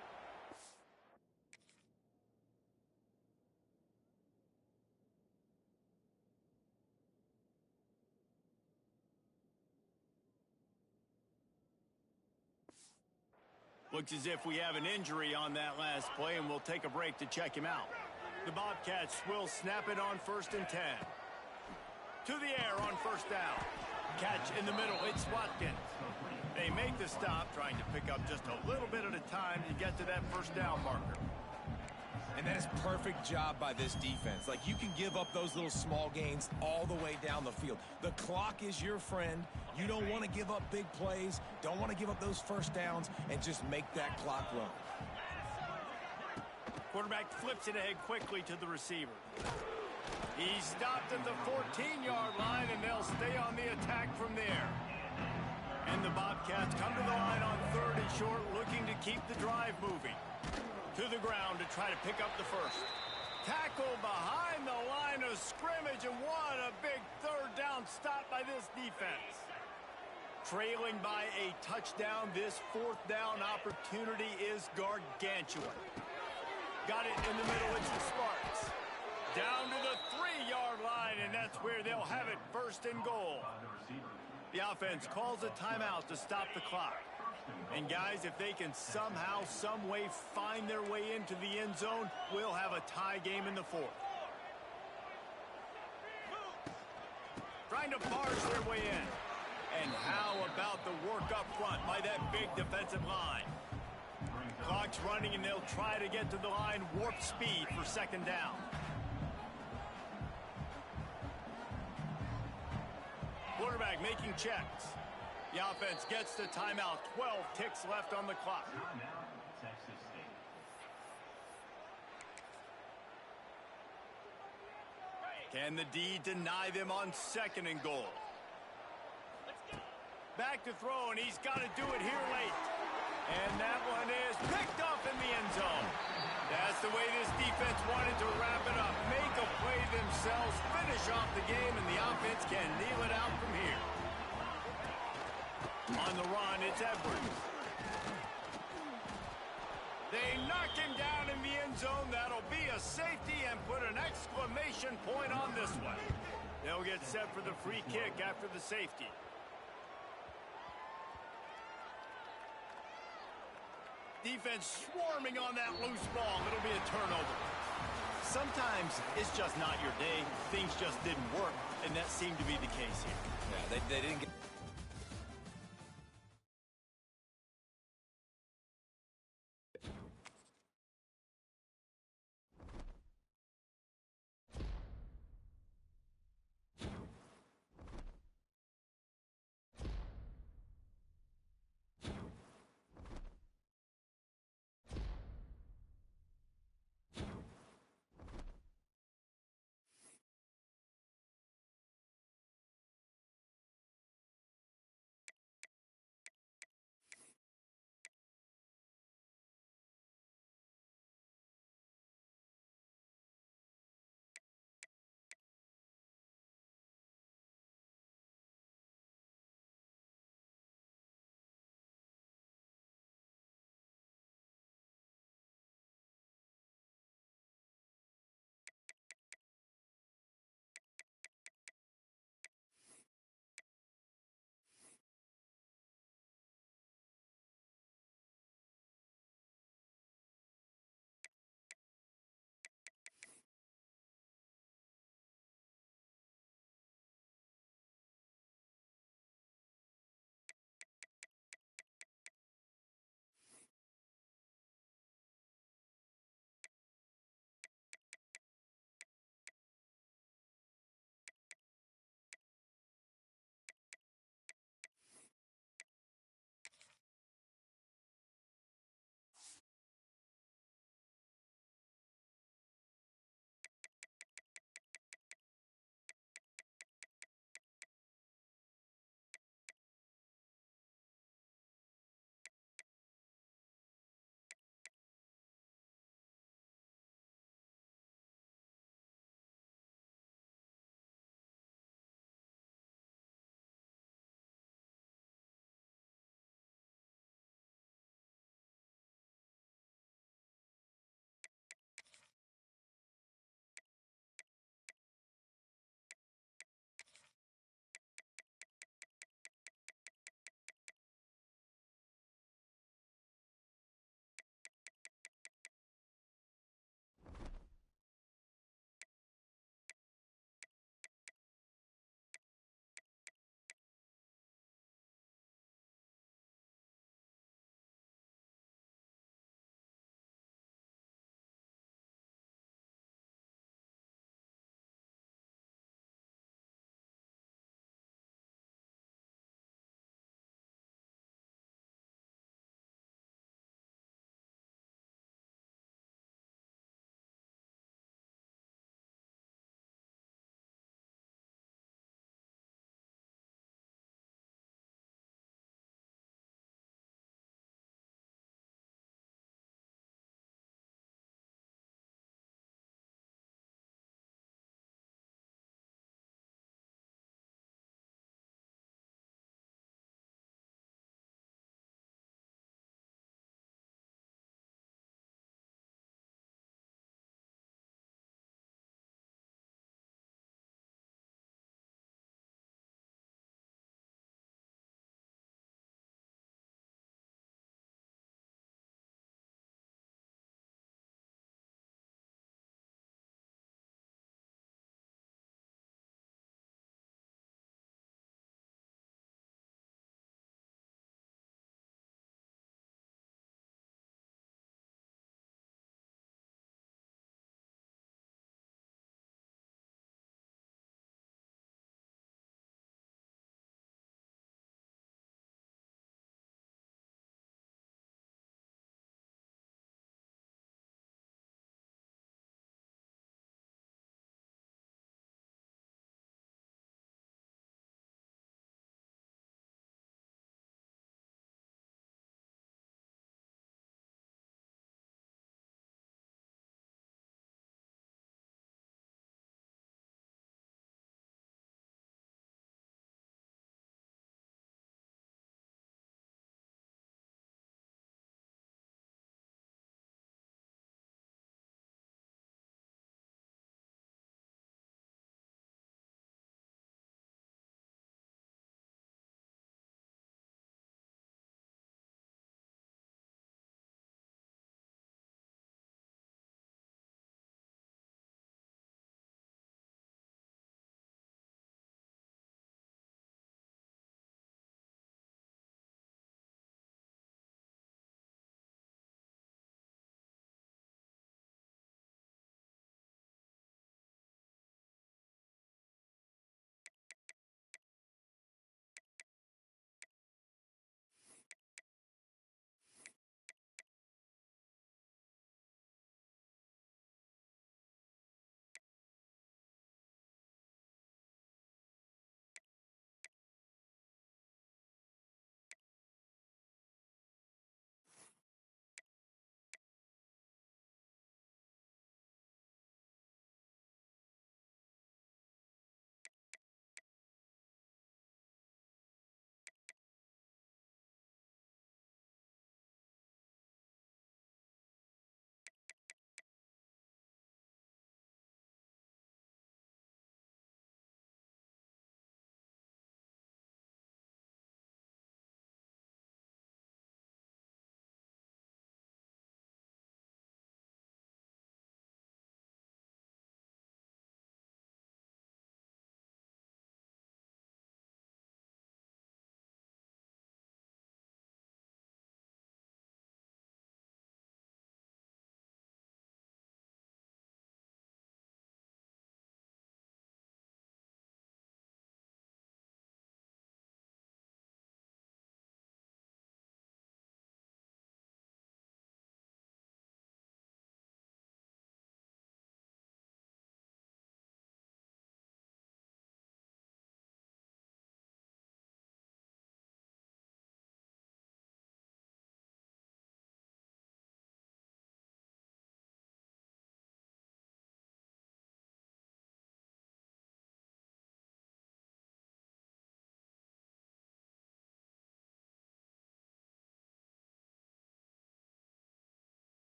Looks as if we have an injury on that last play, and we'll take a break to check him out. The Bobcats will snap it on 1st and 10. To the air on first down. Catch in the middle. It's Watkins. They make the stop, trying to pick up just a little bit at a time to get to that first down marker. And that is perfect job by this defense. Like, you can give up those little small gains all the way down the field. The clock is your friend. You don't want to give up big plays, don't want to give up those first downs, and just make that clock run. Quarterback flips it ahead quickly to the receiver. He stopped at the 14-yard line, and they'll stay on the attack from there. And the Bobcats come to the line on 3rd and short, looking to keep the drive moving. To the ground to try to pick up the first. Tackle behind the line of scrimmage, and what a big 3rd down stop by this defense. Trailing by a touchdown, this 4th down opportunity is gargantuan. Got it in the middle, it's the Sparks. Down to the 3-yard line, and that's where they'll have it, 1st and goal. The offense calls a timeout to stop the clock. And guys, if they can somehow, some way find their way into the end zone, we'll have a tie game in the 4th. Trying to barge their way in. And how about the work up front by that big defensive line? Clock's running, and they'll try to get to the line, warp speed for 2nd down. Quarterback making checks. The offense gets the timeout. 12 ticks left on the clock. Can the D deny them on 2nd and goal? Back to throw, and he's got to do it here late. And that one is picked up in the end zone. That's the way this defense wanted to wrap it up. Make a play themselves, finish off the game, and the offense can kneel it out from here. On the run, it's Edwards. They knock him down in the end zone. That'll be a safety and put an exclamation point on this one. They'll get set for the free kick after the safety. Defense swarming on that loose ball. It'll be a turnover. Sometimes it's just not your day. Things just didn't work, and that seemed to be the case here. Yeah, they didn't get...